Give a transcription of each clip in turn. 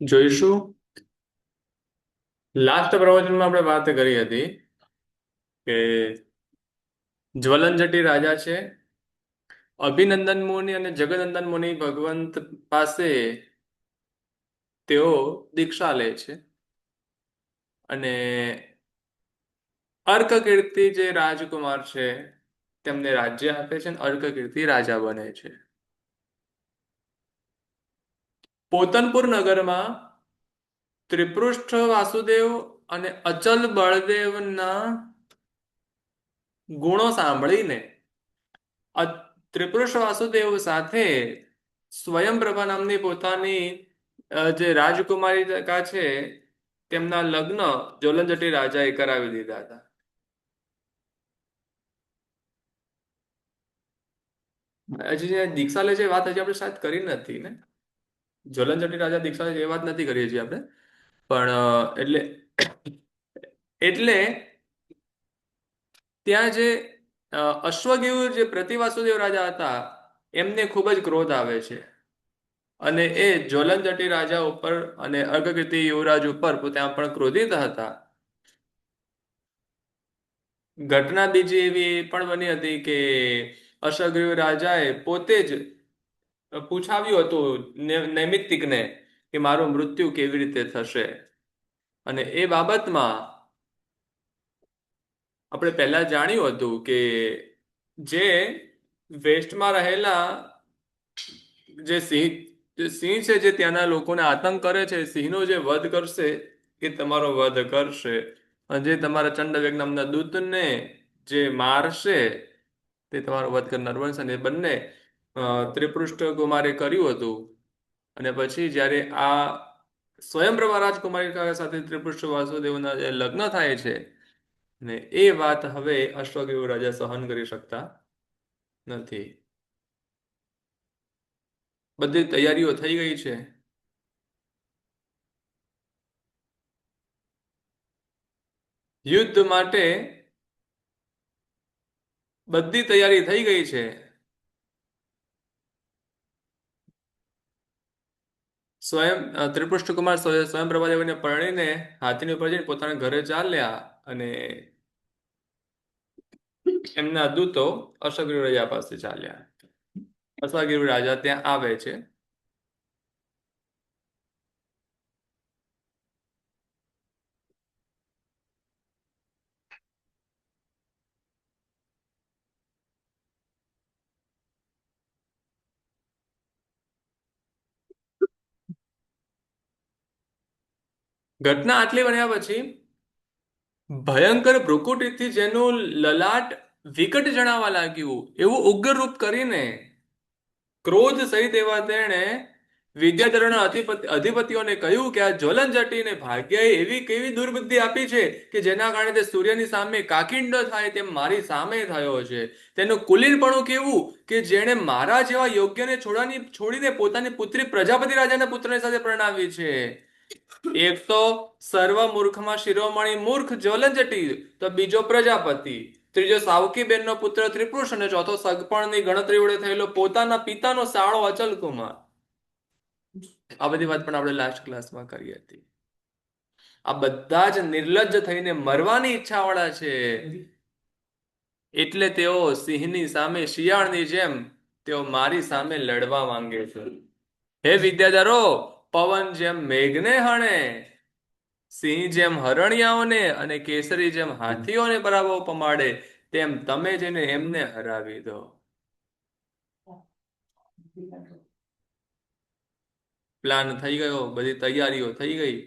જોઈશું. લાસ્ટ પ્રવચનમાં આપણે વાત કરી હતી કે જ્વલનજટી રાજા છે. અભિનંદન મુનિ અને જગનંદન મુનિ ભગવંત પાસે તેઓ દીક્ષા લે છે અને અર્કકીર્તિ જે રાજકુમાર છે તેમને રાજ્ય આપે છે અને અર્કકીર્તિ રાજા બને છે. પોતનપુર નગરમાં ત્રિપૃષ્ઠ વાસુદેવ અને અચલ બળદેવના ગુણો સાંભળીને ત્રિપુરુષ વાસુદેવ સાથે સ્વયંપ્રભા નામની પોતાની જે રાજકુમારિકા છે તેમના લગ્ન જ્વલનજટી રાજાએ કરાવી દીધા હતા. હજી જે દીક્ષા લે છે એ વાત હજી આપણે શાયદ કરી નથી ને. જ્વલનજટી રાજા દીક્ષા લે છે એ વાત નથી કરી હજી આપણે. પણ એટલે ત્યાં જે અશ્વગીવ જે પ્રતિવાસુદેવ રાજા હતા એમને ખૂબ જ ક્રોધ આવે છે અને એ જ્વલનજટી રાજા ઉપર અને અર્કકીર્તિ યુવરાજ ઉપર ત્યાં પણ ક્રોધિત હતા. ઘટના બીજી એવી પણ બની હતી કે અશ્વગીવ રાજાએ પોતે જ પૂછાવ્યું હતું નૈમિત્તિકને કે મારું મૃત્યુ કેવી રીતે થશે, અને એ બાબતમાં આપણે પહેલા જાણ્યું હતું કે જે વેસ્ટમાં રહેલા જે સિંહ છે જે ત્યાંના લોકોને આતંક કરે છે, સિંહનો જે વધ કરશે એ તમારો વધ કરશે, અને જે તમારા ચંડવેગ નામના દૂતને જે મારશે તે તમારો વધ કરનાર બનશે. અને એ બંને ત્રિપૃષ્ઠ કુમારે કર્યું હતું. અને પછી જ્યારે આ સ્વયંપ્રભા રાજકુમારી સાથે ત્રિપૃષ્ઠ વાસુદેવના જે લગ્ન થાય છે ને એ વાત હવે અશ્વગીવ રાજા સહન કરી શકતા નથી. બધી તૈયારીઓ થઈ ગઈ છે. યુદ્ધ માટે બધી તૈયારી થઈ ગઈ છે. ત્રિપુષ્ટ કુમાર સ્વયંપ્રભા દેવીને પરણીને હાથીની ઉપર જઈને પોતાના ઘરે ચાલ્યા અને એમના દૂતો અશ્વગીવ રાજા પાસે ચાલ્યા. અશ્વગીવ રાજા ત્યાં આવે છે. ઘટના આટલી બન્યા પછી ભયંકર ભ્રુકુટીથી જેનું લલાટ વિકટ જણાવા લાગ્યું એવું ઉગ્ર રૂપ કરીને ક્રોધ સહિત એવા તેણે વિદ્યાધરોના અધિપતિઓને કહ્યું કે આ જ્વલનજટીને ભાગ્યએ એવી કેવી દુર્બુદ્ધિ આપી છે કે જેના કારણે તે સૂર્યની સામે કાકિંડ થાય તેમ મારી સામે થયો છે. તેનું કુલીનપણું કેવું કે જેણે મારા જેવા યોગ્યને છોડીને પોતાની પુત્રી પ્રજાપતિ રાજાના પુત્રની સાથે પરણાવી છે. એક તો સર્વ મૂર્ખમાં શિરોમણી મૂર્ખ જ્વલનજટી, તો બીજો પ્રજાપતિ, ત્રીજો સાવકી બેનનો પુત્ર ત્રિપુરુષ અને ચોથો સગપણની ગણતરી વડે થયેલો પોતાના પિતાનો સાળો અચલ કુમાર. આ બધી વાત પણ આપણે લાસ્ટ ક્લાસમાં કરી હતી. આ બધા જ નિર્લજ્જ થઈને મરવાની ઈચ્છાવાળા છે. એટલે તેઓ સિંહની સામે શિયાળની જેમ તેઓ મારી સામે લડવા માંગે છે. હે વિદ્યાધરો, પવન જેમ મેઘને હણે, સિંહ જેમ હરણિયાઓને અને કેસરી જેમ હાથીઓને પરાભવ પમાડે તેમ તમે જેને એમને હરાવી દો. પ્લાન થઈ ગયો, બધી તૈયારીઓ થઈ ગઈ.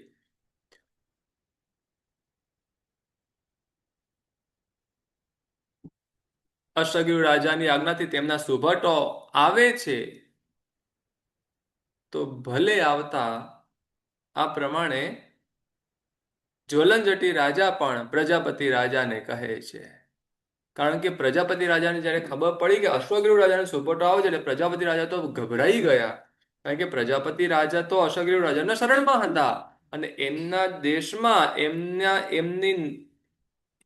અશ્વગીવ રાજાની આજ્ઞાથી તેમના સુભટો આવે છે. તો ભલે આવતા આ પ્રમાણે જ્વલનજટી રાજા પણ પ્રજાપતિ રાજાને કહે છે. કારણ કે પ્રજાપતિ રાજાને જ્યારે ખબર પડી કે અશ્વગીવ રાજાનો સુભટો આવે છે એટલે પ્રજાપતિ રાજા તો ગભરાઈ ગયા. કારણ કે પ્રજાપતિ રાજા તો અશ્વગીવ રાજાના શરણમાં હતા અને એમના દેશમાં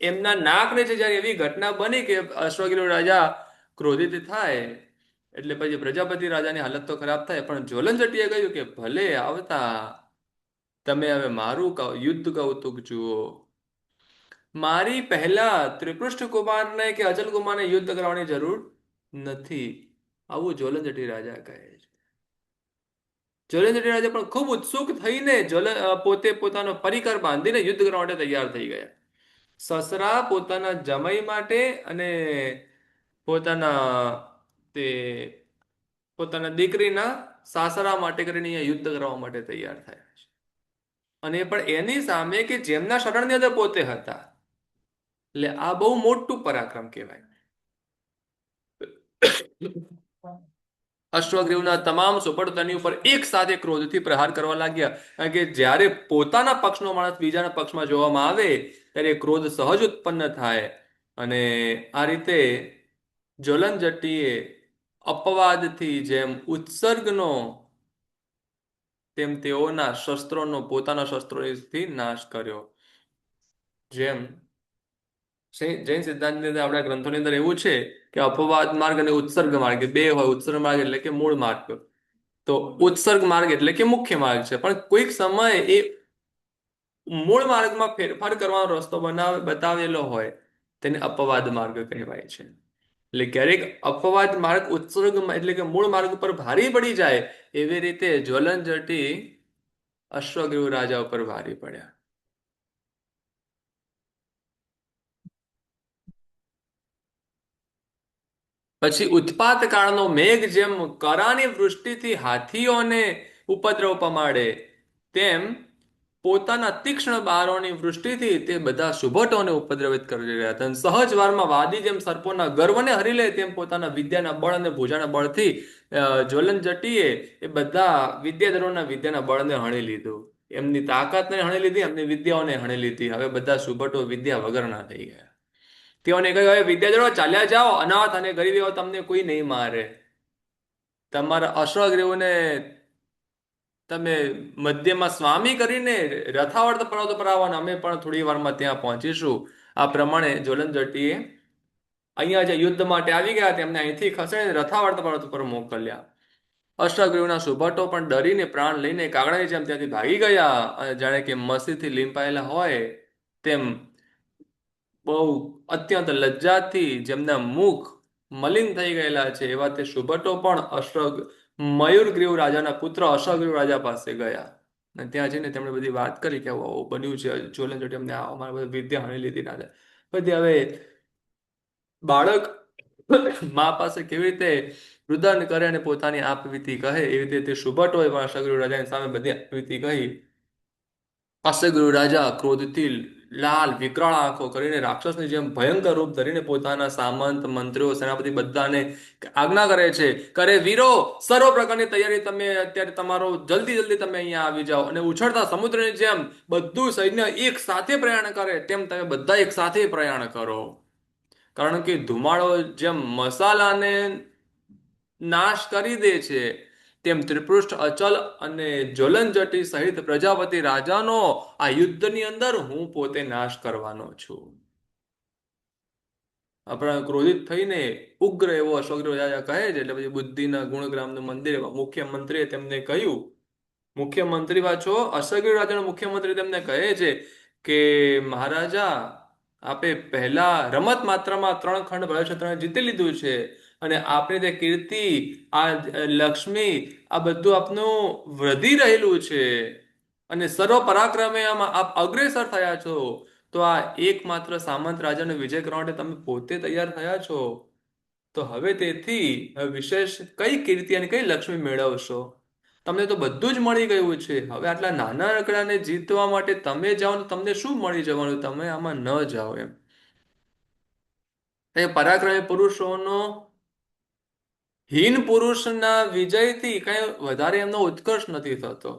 એમના નાકને છે જ્યારે એવી ઘટના બની કે અશ્વગીવ રાજા ક્રોધિત થાય એટલે પછી પ્રજાપતિ રાજાની હાલત તો ખરાબ થાય. પણ જ્વલનજટીએ કહ્યું કે ભલે આવતા તમે હવે મારું યુદ્ધ કૌતુક જુઓ. મારી પહેલા ત્રિપૃષ્ઠ કુમારને કે અચલ કુમારને યુદ્ધ કરવાની જરૂર નથી, આવું જ્વલનજટી રાજા કહે છે. જ્વલનજટી રાજા પણ ખૂબ ઉત્સુક થઈને પોતે પોતાનો પરિકર બાંધીને યુદ્ધ કરવા માટે તૈયાર થઈ ગયા. સસરા પોતાના જમાઈ માટે અને પોતાના તે પોતાના દીકરીના સાસરા માટે કરીને અહીંયા યુદ્ધ કરવા માટે તૈયાર થયા છે. અને એ પણ એની સામે કે જેમના શરણની અંદર પોતે હતા. એટલે આ બહુ મોટું પરાક્રમ કહેવાય. અશ્વગ્રીવના તમામ સુપડ તેની ઉપર એક સાથે ક્રોધથી પ્રહાર કરવા લાગ્યા. કારણ કે જ્યારે પોતાના પક્ષનો માણસ બીજાના પક્ષમાં જોવામાં આવે ત્યારે ક્રોધ સહજ ઉત્પન્ન થાય. અને આ રીતે જ્વલન જટ્ટીએ અપવાદથી જેમ ઉત્સર્ગનો તેમ તેઓના શસ્ત્રોનો પોતાના શસ્ત્રોથી નાશ કર્યો. જેમ જૈન સિદ્ધાંતની અંદર આપણા ગ્રંથોની અંદર એવું છે કે અપવાદ માર્ગ અને ઉત્સર્ગ માર્ગ બે હોય. ઉત્સર્ગ માર્ગ એટલે કે મૂળ માર્ગ, તો ઉત્સર્ગ માર્ગ એટલે કે મુખ્ય માર્ગ છે. પણ કોઈક સમયે એ મૂળ માર્ગમાં ફેરફાર કરવાનો રસ્તો બતાવેલો હોય તેને અપવાદ માર્ગ કહેવાય છે. એટલે ક્યારેક અપવાદ માર્ગ ઉત્સર્ગ એટલે કે મૂળ માર્ગ પર ભારી પડી જાય, એવી રીતે જ્વલન જટી અશ્વગ્રીવ રાજા ઉપર ભારી પડ્યા. પછી ઉત્પાત કાળનો મેઘ જેમ કરાની વૃષ્ટિથી હાથીઓને ઉપદ્રવ પમાડે, તેમ પોતાના તીક્ષ્ણ બારોની વૃષ્ટિથી તે બધા સુભટોને ઉપદ્રવિત કરી રહ્યા હતા. સહજ વારમાં વાદી જેમ સર્પોના ગર્વને હરી લે તેમ પોતાના વિદ્યાના બળ અને ભુજાના બળથી જ્વલન જટીએ એ બધા વિદ્યાધરોના વિદ્યાના બળને હણી લીધું. એમની તાકાતને હણી લીધી, એમની વિદ્યાઓને હણી લીધી. હવે બધા સુભટો વિદ્યા વગરના થઈ ગયા. તેઓને કહ્યું, હવે વિદ્યાધરો ચાલ્યા જાઓ, અનાથ અને ગરીબીઓ તમને કોઈ નહીં મારે. તમારા અશ્વગ્રીવને તમે મધ્યમાં સ્વામી કરીને રથાવર્ત પર્વત પર આવવાના, અમે પણ થોડી વારમાં ત્યાં પહોંચીશું. આ પ્રમાણે જ્વલન જટીએ અહીંયા જે યુદ્ધ માટે આવી ગયા તેમને અહીંથી ખસેડીને રથાવર્ત પર્વત પર મોકલ્યા. અશ્વગ્રીવના સુભટો પણ ડરીને પ્રાણ લઈને કાગડાની જેમ ત્યાંથી ભાગી ગયા. અને જાણે કે મસીથી લીંપાયેલા હોય તેમ બહુ અત્યંત લજ્જાથી જેમના મુખ મલિન થઈ ગયેલા છે એવા તે સુભટો પણ મયુરગ્રીવ રાજાના પુત્ર અશ્વગ્રીવ રાજા પાસે ગયા. અને ત્યાં જઈને તેમણે બધી વાત કરી કે આવું બન્યું છે, જ્વલન જટી અમને અમારા બધા વિદ્યા હણી લીધી ના. પછી હવે બાળક મા પાસે કેવી રીતે રુદન કરે અને પોતાની આપવીતી કહે, એવી રીતે તે સુભટોએ પણ અશ્વગ્રીવ રાજાની સામે બધી આપવીતી કહી. અશ્વગ્રીવ રાજા ક્રોધથી લાલ વિકરાળ આંખો કરીને રાક્ષસની જેમ ભયંકર રૂપ ધરીને પોતાના સામંત મંત્રીઓ સેનાપતિ બધાને આજ્ઞા કરે છે, કરે વીરો સર્વ પ્રકારની તૈયારી તમે અત્યારે તમારો જલ્દી જલ્દી તમે અહીંયા આવી જાઓ. અને ઉછળતા સમુદ્રની જેમ બધું સૈન્ય એક સાથે પ્રયાણ કરે તેમ તમે બધા એક સાથે પ્રયાણ કરો. કારણ કે ધુમાડો જેમ મસાલાને નાશ કરી દે છે તેમ ત્રિપૃષ્ઠ અચલ અને જ્વલન જટી સહિત પ્રજાપતિ રાજાનો આ યુદ્ધની અંદર હું પોતે નાશ કરવાનો છું. આપણા ક્રોધિત થઈને ઉગ્ર એવો અશ્વગ્રીવ રાજા કહે છે. એટલે પછી બુદ્ધિના ગુણગ્રામનું મંદિર મુખ્યમંત્રીએ તેમને કહ્યું, મુખ્યમંત્રી પાછો અશ્વગ્રીવ રાજાનો મુખ્યમંત્રી તેમને કહે છે કે મહારાજા, આપે પહેલા રમત માત્રમાં 3 ખંડ ભરતક્ષેત્રને જીતી લીધું છે અને આપની તે કીર્તિ, આ લક્ષ્મી, આ બધું આપનું વધી રહેલું છે અને સર્વ પરાક્રમે આપ અગ્રેસર થયા છો. તો આ એકમાત્ર સામંત રાજાનો વિજય કરવા માટે તમે પોતે તૈયાર થયા છો. તો હવે તેથી વિશેષ કઈ કીર્તિ અને કઈ લક્ષ્મી મેળવશો? તમને તો બધું જ મળી ગયું છે. હવે આટલા નાના રકડાને જીતવા માટે તમે જાઓ તો તમને શું મળી જવાનું? તમે આમાં ન જાઓ. એમ એ પરાક્રમી પુરુષોનો હીન પુરુષના વિજયથી કઈ વધારે એમનો ઉત્કર્ષ નથી થતો.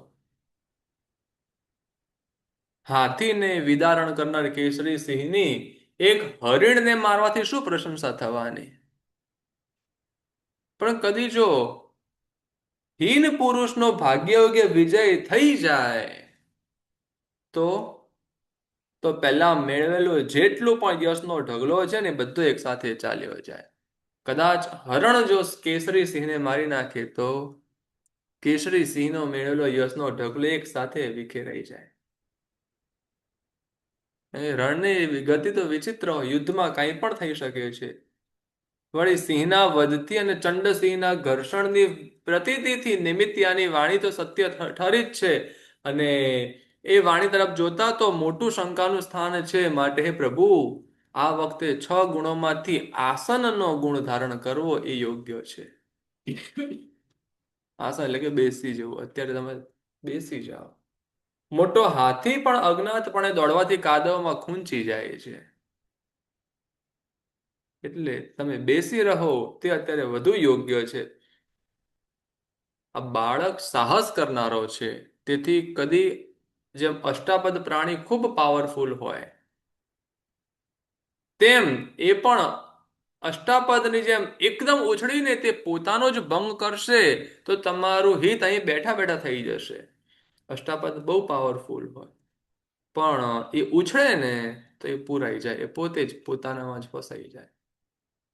હાથીને વિદારણ કરનાર કેસરી સિંહની એક હરિણને મારવાથી શું પ્રશંસા થવાની? પણ કદી જો હીન પુરુષનો ભાગ્યયોગ્ય વિજય થઈ જાય તો પહેલા મેળવેલો જેટલું પણ યશનો ઢગલો છે ને બધો એક સાથે ચાલ્યો જાય. કદાચ હરણ જો કેસરી સિંહને મારી નાખે તો કેસરી સિંહનો મેળેલો યશનો ઢગલો એક સાથે વિખેરાઈ જાય. એ રણની ગતિ તો વિચિત્ર હોય, યુદ્ધમાં કાંઈ પણ થઈ શકે છે. વળી સિંહના વધથી અને ચંડસિંહના ઘર્ષણની પ્રતીતિથી નિમિત્યાની વાણી તો સત્ય ઠરી જ છે. અને એ વાણી તરફ જોતા તો મોટું શંકાનું સ્થાન છે. માટે હે પ્રભુ, આ વખતે 6 ગુણોમાંથી આસનનો ગુણ ધારણ કરવો એ યોગ્ય છે. આસન એટલે કે બેસી જવું. અત્યારે તમે બેસી જાઓ. મોટો હાથી પણ અજ્ઞાતપણે દોડવાથી કાદવમાં ખૂંચી જાય છે. એટલે તમે બેસી રહો તે અત્યારે વધુ યોગ્ય છે. આ બાળક સાહસ કરનારો છે, તેથી કદી જેમ અષ્ટાપદ પ્રાણી ખૂબ પાવરફુલ હોય તેમ એ પણ અષ્ટાપદની જેમ એકદમ ઉછળીને તે પોતાનો જ ભંગ કરશે તો તમારું હિત અહીં બેઠા બેઠા થઈ જશે. અષ્ટાપદ બહુ પાવરફુલ હોય, પણ એ ઉછળે ને તો એ પૂરાઈ જાય, એ પોતે જ પોતાનામાં જ ફસાઈ જાય.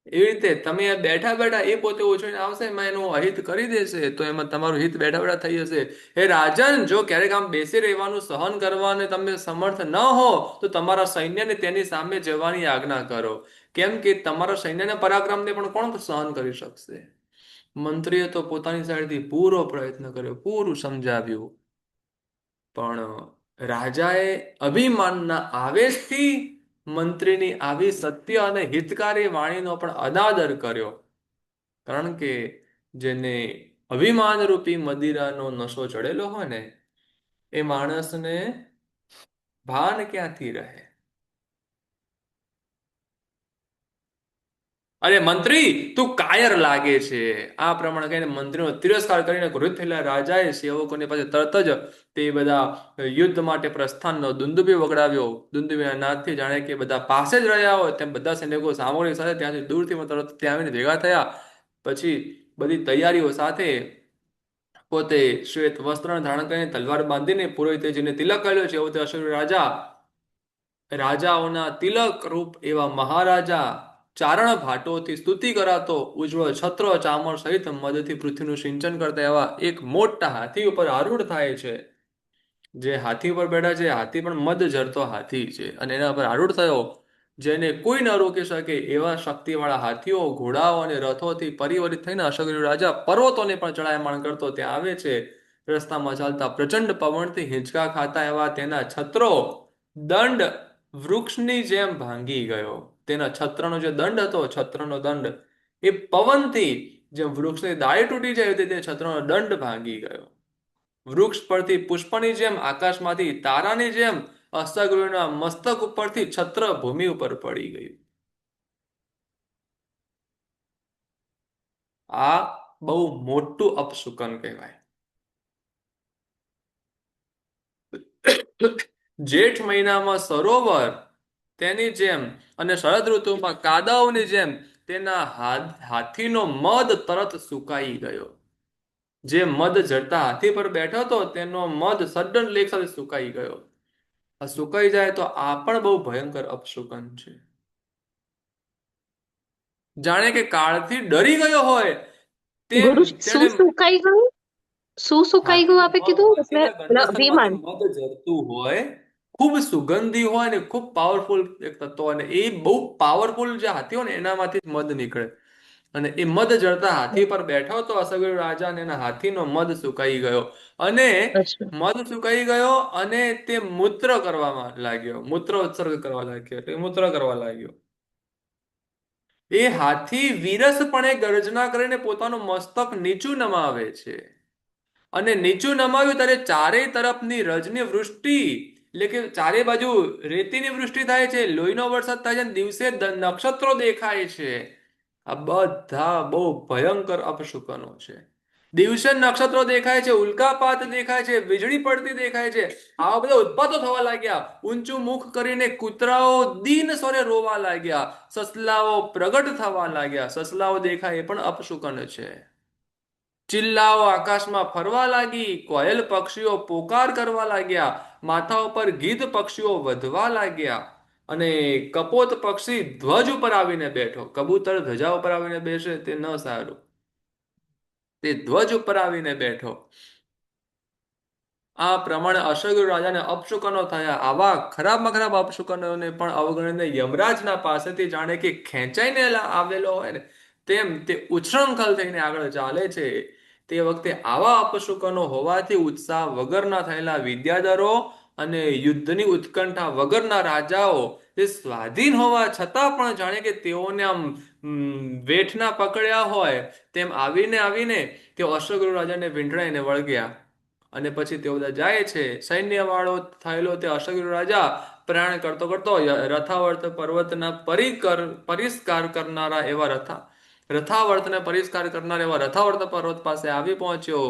એવી રીતે તમે બેઠા બેઠા એ પોતે ઉછળીને આવશે, એમાં એનું અહિત કરી દેશે તો એમાં તમારું હિત બેઠા બેઠા થઈ જશે. હે રાજન, જો ક્યારેક આમ બેસી રહેવાનું સહન કરવાને તમે સમર્થ ન હો તો તમારા સૈન્યને તેની સામે જવાની આજ્ઞા કરો. કેમ કે તમારા સૈન્યના પરાક્રમને પણ કોણ સહન કરી શકશે? મંત્રીએ તો પોતાની સાઈડથી પૂરો પ્રયત્ન કર્યો, પૂરું સમજાવ્યું, પણ રાજાએ અભિમાનના આવેશથી મંત્રીની આવી સત્ય અને હિતકારી વાણીનો પણ અનાદર કર્યો. કારણ કે જેને અભિમાન રૂપી મદિરાનો નશો ચડેલો હોય ને, એ માણસને ભાન ક્યાંથી રહે? અરે મંત્રી, તું કાયર લાગે છે. આ પ્રમાણે કહીને મંત્રીનો તિરસ્કાર કરીને ક્રોધિત થયેલા રાજાએ સેવકોની પાસે તરત જ તે બધા યુદ્ધ માટે પ્રસ્થાનનો દુંદુભી વગડાવ્યો. દુંદુભીના નાદથી જાણે કે બધા પાસે જ રહ્યા હોય તેમ બધા સૈનિકો સામગ્રી સાથે ત્યાંથી દૂરથી તરત ત્યાં આવીને ભેગા થયા. પછી બધી તૈયારીઓ સાથે પોતે શ્વેત વસ્ત્ર ધારણ કરીને તલવાર બાંધીને પુરોહિતજીને તિલક કર્યો છે. એવો તે અશ્વરી રાજા, રાજાઓના તિલક રૂપ એવા મહારાજા ચારણ ભાટોથી સ્તુતિ કરાતો, ઉજ્જવળ છત્ર ચામર સહિત મદથી પૃથ્વીનું સિંચન કરતા એવા એક મોટા હાથી ઉપર આરૂઢ થાય છે. જે હાથી ઉપર બેઠા છે, હાથી પણ મદ ઝરતો હાથી છે અને એના પર આરૂઢ થયો, જેને કોઈ ન રોકી શકે એવા શક્તિવાળા હાથીઓ, ઘોડાઓ અને રથોથી પરિવર્તિત થઈને અશોકનો રાજા પર્વતોને પણ ચડાયમાન કરતો ત્યાં આવે છે. રસ્તામાં ચાલતા પ્રચંડ પવનથી હિંચકા ખાતા એવા તેના છત્રો દંડ વૃક્ષની જેમ ભાંગી ગયો. તેના છત્રનો જે દંડ હતો, છત્રનો દંડ એ પવનથી જેમ વૃક્ષની ડાળી તૂટી જાય તે છત્રનો દંડ ભાંગી ગયો. વૃક્ષ પરથી પુષ્પની જેમ, આકાશમાંથી તારાની જેમ અષ્ટગૃહના મસ્તક ઉપરથી છત્ર ભૂમિ ઉપર પડી ગયું. આ બહુ મોટું અપશુકન કહેવાય. જેઠ મહિનામાં સરોવર તેની જેમ અને શરદ ઋતુમાં કાદવની જેમ તેના હાથીનો મદ તરત સુકાઈ ગયો. જે મદ ઝરતા હાથી પર બેઠો હતો તેનો મદ સડન લેખ સાથે સુકાઈ ગયો. આ સુકાઈ જાય તો આ પણ બહુ ભયંકર અપશુકન છે. જાણે કે કાળથી ડરી ગયો હોય તેમ ગુરુ, શું તેને સુકાઈ ગયું? શું સુકાઈ ગયું આપે કીધું? એટલે હાથીના ગંડસ્થાનમાંથી અભિમાન. મધ ઝરતું હોય, ખૂબ સુગંધી હોય ને ખૂબ પાવરફુલ એક તત્વ, અને એ બહુ પાવરફુલ જે હાથી હોય ને એનામાંથી જ મધ નીકળે. અને એ મધ જળતા હાથી પર બેઠો તો અસગર રાજા ને એના હાથીનો મધ સુકાઈ ગયો. અને અચ્છા. મધ સુકાઈ ગયો અને તે મૂત્ર કરવામાં લાગ્યો, મૂત્ર ઉત્સર્ગ કરવા લાગ્યો, એટલે મૂત્ર કરવા લાગ્યો. એ હાથી વિરસપણે ગર્જના કરીને પોતાનું મસ્તક નીચું નમાવે છે. અને નીચું નમાવ્યું ત્યારે ચારેય તરફની રજની વૃષ્ટિ, એટલે કે ચારે બાજુ રેતીની વૃષ્ટિ થાય છે, લોહીનો વરસાદ થાય છે, દિવસે નક્ષત્રો દેખાય છે. આ બધા બહુ ભયંકર અપશુકનો છે. દિવસે નક્ષત્રો દેખાય છે, ઉલ્કાપાત દેખાય છે, વીજળી પડતી દેખાય છે. આવા બધા ઉત્પાતો થવા લાગ્યા. ઊંચું મુખ કરીને કૂતરાઓ દીન સ્વરે રોવા લાગ્યા. સસલાઓ પ્રગટ થવા લાગ્યા. સસલાઓ દેખાય એ પણ અપશુકન છે. ચિલ્લાઓ આકાશમાં ફરવા લાગી. કોયલ પક્ષીઓ પોકાર કરવા લાગ્યા. માથા ઉપર ગીધ પક્ષીઓ વધવા લાગ્યા. અને કપોત પક્ષી ધ્વજ ઉપર આવીને બેઠો. કબૂતર ધજા ઉપર આવીને બેસે તે ન સારું. તે ધ્વજ ઉપર આવીને બેઠો. આ પ્રમાણે અશ્વગૃહ રાજાને અપશુકનો થયા. આવા ખરાબમાં ખરાબ અપશુકનોને પણ અવગણીને યમરાજના પાસેથી જાણે કે ખેંચાઈને આવેલો હોય ને તેમ તે ઉચ્છૃંખલ થઈને આગળ ચાલે છે. તે વખતે આવા અપશુકનો હોવાથી ઉત્સાહ વગરના થયેલા વિદ્યાધરો અને યુદ્ધની ઉત્કંઠા વગરના રાજાઓ તે સ્વાધીન હોવા છતાં પણ જાણે કે તેઓને આમ વેઠના પકડ્યા હોય તેમ આવીને આવીને તેઓ અશ્વગૃહ રાજાને વીંટળાઈને વળગ્યા. અને પછી તેઓ બધા જાય છે. સૈન્ય વાળો થયેલો તે અશ્વગૃહ રાજા પ્રયાણ કરતો કરતો રથાવર્ત પર્વતના પરિષ્કાર કરનારા એવા રથાવર્તને પરિષ્કાર કરનાર એવા રથાવર્ત પર્વત પાસે આવી પહોંચ્યો.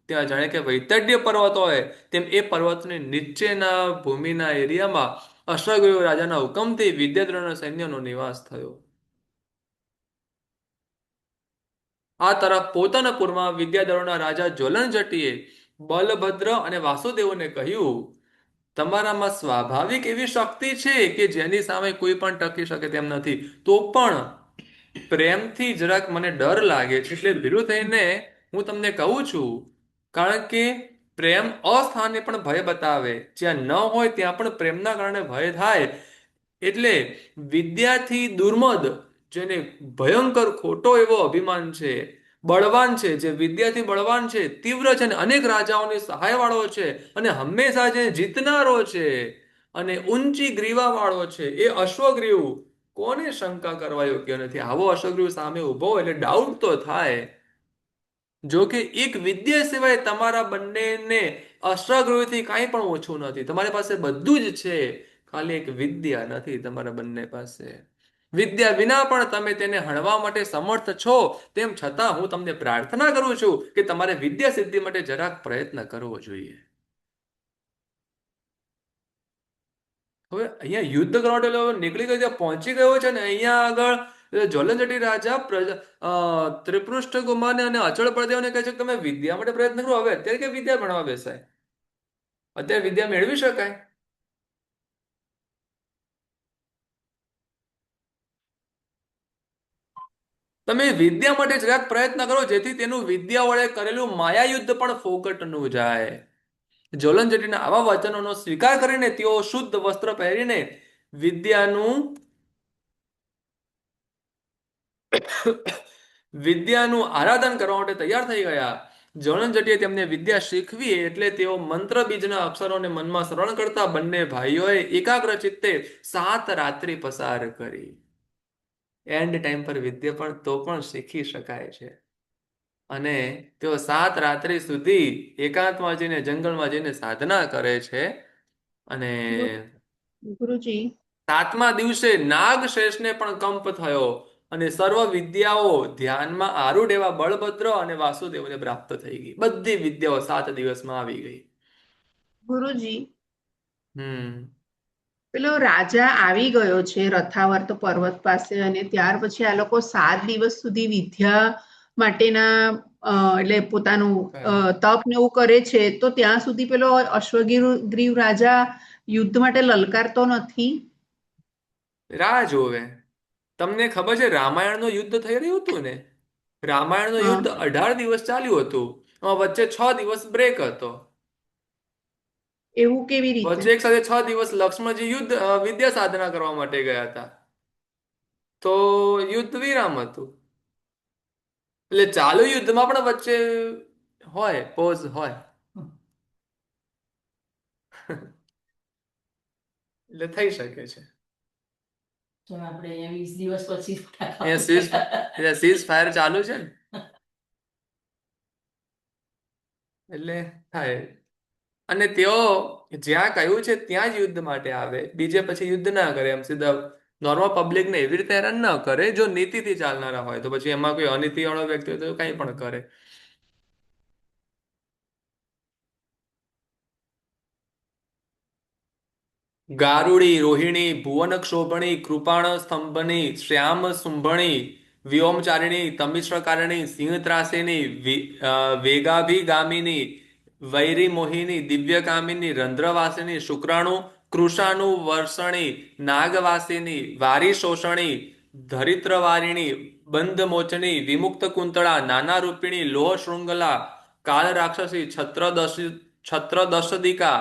ત્યાં જાણે કે વૈતડ્ય પર્વત હોય તેમ એ પર્વતની નીચેના ભૂમિના એરિયામાં અશ્વગૃહ રાજાના હુકમથી વિદ્યાધરોના સૈન્યનો નિવાસ થયો. આ તરફ પોતાનાપુરમાં વિદ્યાધરોના રાજા જ્વલન જટીએ બલભદ્ર અને વાસુદેવને કહ્યું, તમારામાં સ્વાભાવિક એવી શક્તિ છે કે જેની સામે કોઈ પણ ટકી શકે તેમ નથી. તો પણ પ્રેમથી જરાક મને ડર લાગે છે, એટલે ભીરું થઈને હું તમને કહું છું. કારણ કે પ્રેમ અસ્થાને પણ ભય બતાવે, જ્યાં ન હોય ત્યાં પણ પ્રેમના કારણે ભય થાય. એટલે વિદ્યાથી દુર્મદ, જેને ભયંકર ખોટો એવો અભિમાન છે, બળવાન છે, જે વિદ્યાથી બળવાન છે, તીવ્ર છે, અને અનેક રાજાઓની સહાય વાળો છે, અને હંમેશા જે જીતનારો છે, અને ઊંચી ગ્રીવા વાળો છે, એ અશ્વગ્રીવ કોને શંકા કરવા યોગ્ય નથી. આવો અશ્વગ્રીવ સામે ઉભો એટલે ડાઉટ તો થાય. જો કે એક વિદ્યા સિવાય તમારા બંનેને અશ્વગૃહથી કાંઈ પણ ઓછું નથી. તમારી પાસે બધું જ છે, ખાલી એક વિદ્યા નથી તમારા બંને પાસે. વિદ્યા વિના પણ તમે તેને હણવા માટે સમર્થ છો. તેમ છતાં હું તમને પ્રાર્થના કરું છું કે તમારે વિદ્યા સિદ્ધિ માટે જરાક પ્રયત્ન કરવો જોઈએ. હવે અહીંયા યુદ્ધ કરવા માટે નીકળી ગયો, ત્યાં પહોંચી ગયો છે ને અહીંયા આગળ જ્વલનજટી રાજા ત્રિપૃષ્ઠ કુમારને અને અચળ પ્રદેવને કહે છે કે તમે વિદ્યા માટે પ્રયત્ન કરો. હવે અત્યારે કે વિદ્યા ભણવા બેસાય? અત્યારે વિદ્યા મેળવી શકાય? તમે વિદ્યા માટે જરાક પ્રયત્ન કરો, જેથી તેનું વિદ્યા વડે કરેલું માયાયુદ્ધ પણ ફોકટનું જાય. જ્વલન જટીના આવા વચનોનો સ્વીકાર કરીને તેઓ શુદ્ધ વસ્ત્ર પહેરીને વિદ્યાનું વિદ્યાનું આરાધન કરવા માટે તૈયાર થઈ ગયા. જ્વલન જટીએ તેમને વિદ્યા શીખવી એટલે તેઓ મંત્ર બીજના અક્ષરોને મનમાં શ્રવણ કરતા બંને ભાઈઓએ એકાગ્ર ચિત્તે 7 રાત્રિ પસાર કરી. એન્ડ ટાઈમ પર વિદ્યા પણ તો પણ શીખી શકાય છે. અને તેઓ 7 રાત્રિ સુધી એકાંતમાં જઈને જંગલમાં જઈને સાધના કરે છે. અને ગુરુજી, 7મા દિવસે નાગશેષને પણ કંપ થયો અને સર્વ વિદ્યાઓ ધ્યાનમાં આરૂઢ એવા બળભદ્ર અને વાસુદેવને પ્રાપ્ત થઈ ગઈ. બધી વિદ્યાઓ 7 દિવસમાં આવી ગઈ. ગુરુજી, હમ પેલો રાજા આવી ગયો છે રથાવર્ત પર્વત પાસે, અને ત્યાર પછી આ લોકો 7 દિવસ સુધી વિદ્યા માટેના એટલે પોતાનું તપ ને એવું કરે છે, તો ત્યાં સુધી પેલો અશ્વગ્રીવ રાજા યુદ્ધ માટે લલકારતો નથી? રાહ જોવે. તમને ખબર છે રામાયણનું યુદ્ધ થઈ રહ્યું હતું ને? રામાયણનું હા, યુદ્ધ 18 દિવસ ચાલ્યું હતું. એમાં વચ્ચે 6 દિવસ બ્રેક હતો. એવું કેવી રીતે? વચ્ચે એક સાથે 6 દિવસ લક્ષ્મણજી વિદ્યા સાધના કરવા માટે ગયા હતા. તો યુદ્ધ વિરામ હતું. એટલે ચાલુ યુદ્ધમાં પણ વચ્ચે હોય, પોઝ હોય. એટલે થઈ શકે છે. આપણે અહીંયા 20 દિવસ પછી સીઝ ફાયર ચાલુ છે ને, એટલે થાય. અને તેઓ જ્યાં કહ્યું છે ત્યાં જ યુદ્ધ માટે આવે, બીજે પછી યુદ્ધ ના કરે. એમ સીધા નોર્મલ પબ્લિકને એવી રીતે હેરાન ના કરે. જો નીતિથી ચાલનારા હોય તો પછી એમાં કોઈ અનીતિ વાળો વ્યક્તિ હોય તો કંઈ પણ કરે. ગારુડી, રોહિણી, ભુવનક્ષોભણી, કૃપાણ સ્તંભની, શ્યામ શુંભણી, વ્યોમચારિણી, તમિશ્રકારિણી, સિંહત્રાસિની, વેગાભિગામિની, વૈરી મોહિની, દિવ્યકામિની, રંધ્રવાસિની, શુક્રાણુ કૃષાણુ વર્ષણી, નાગવાસિની, વારી શોષણી, ધરિત્રવારિણી, બંધ મોચની, વિમુક્ત કુંતળા, નાના રૂપિણી, લોહ શૃંગલા, કાળ રાક્ષસી, છત્રદશદિકા,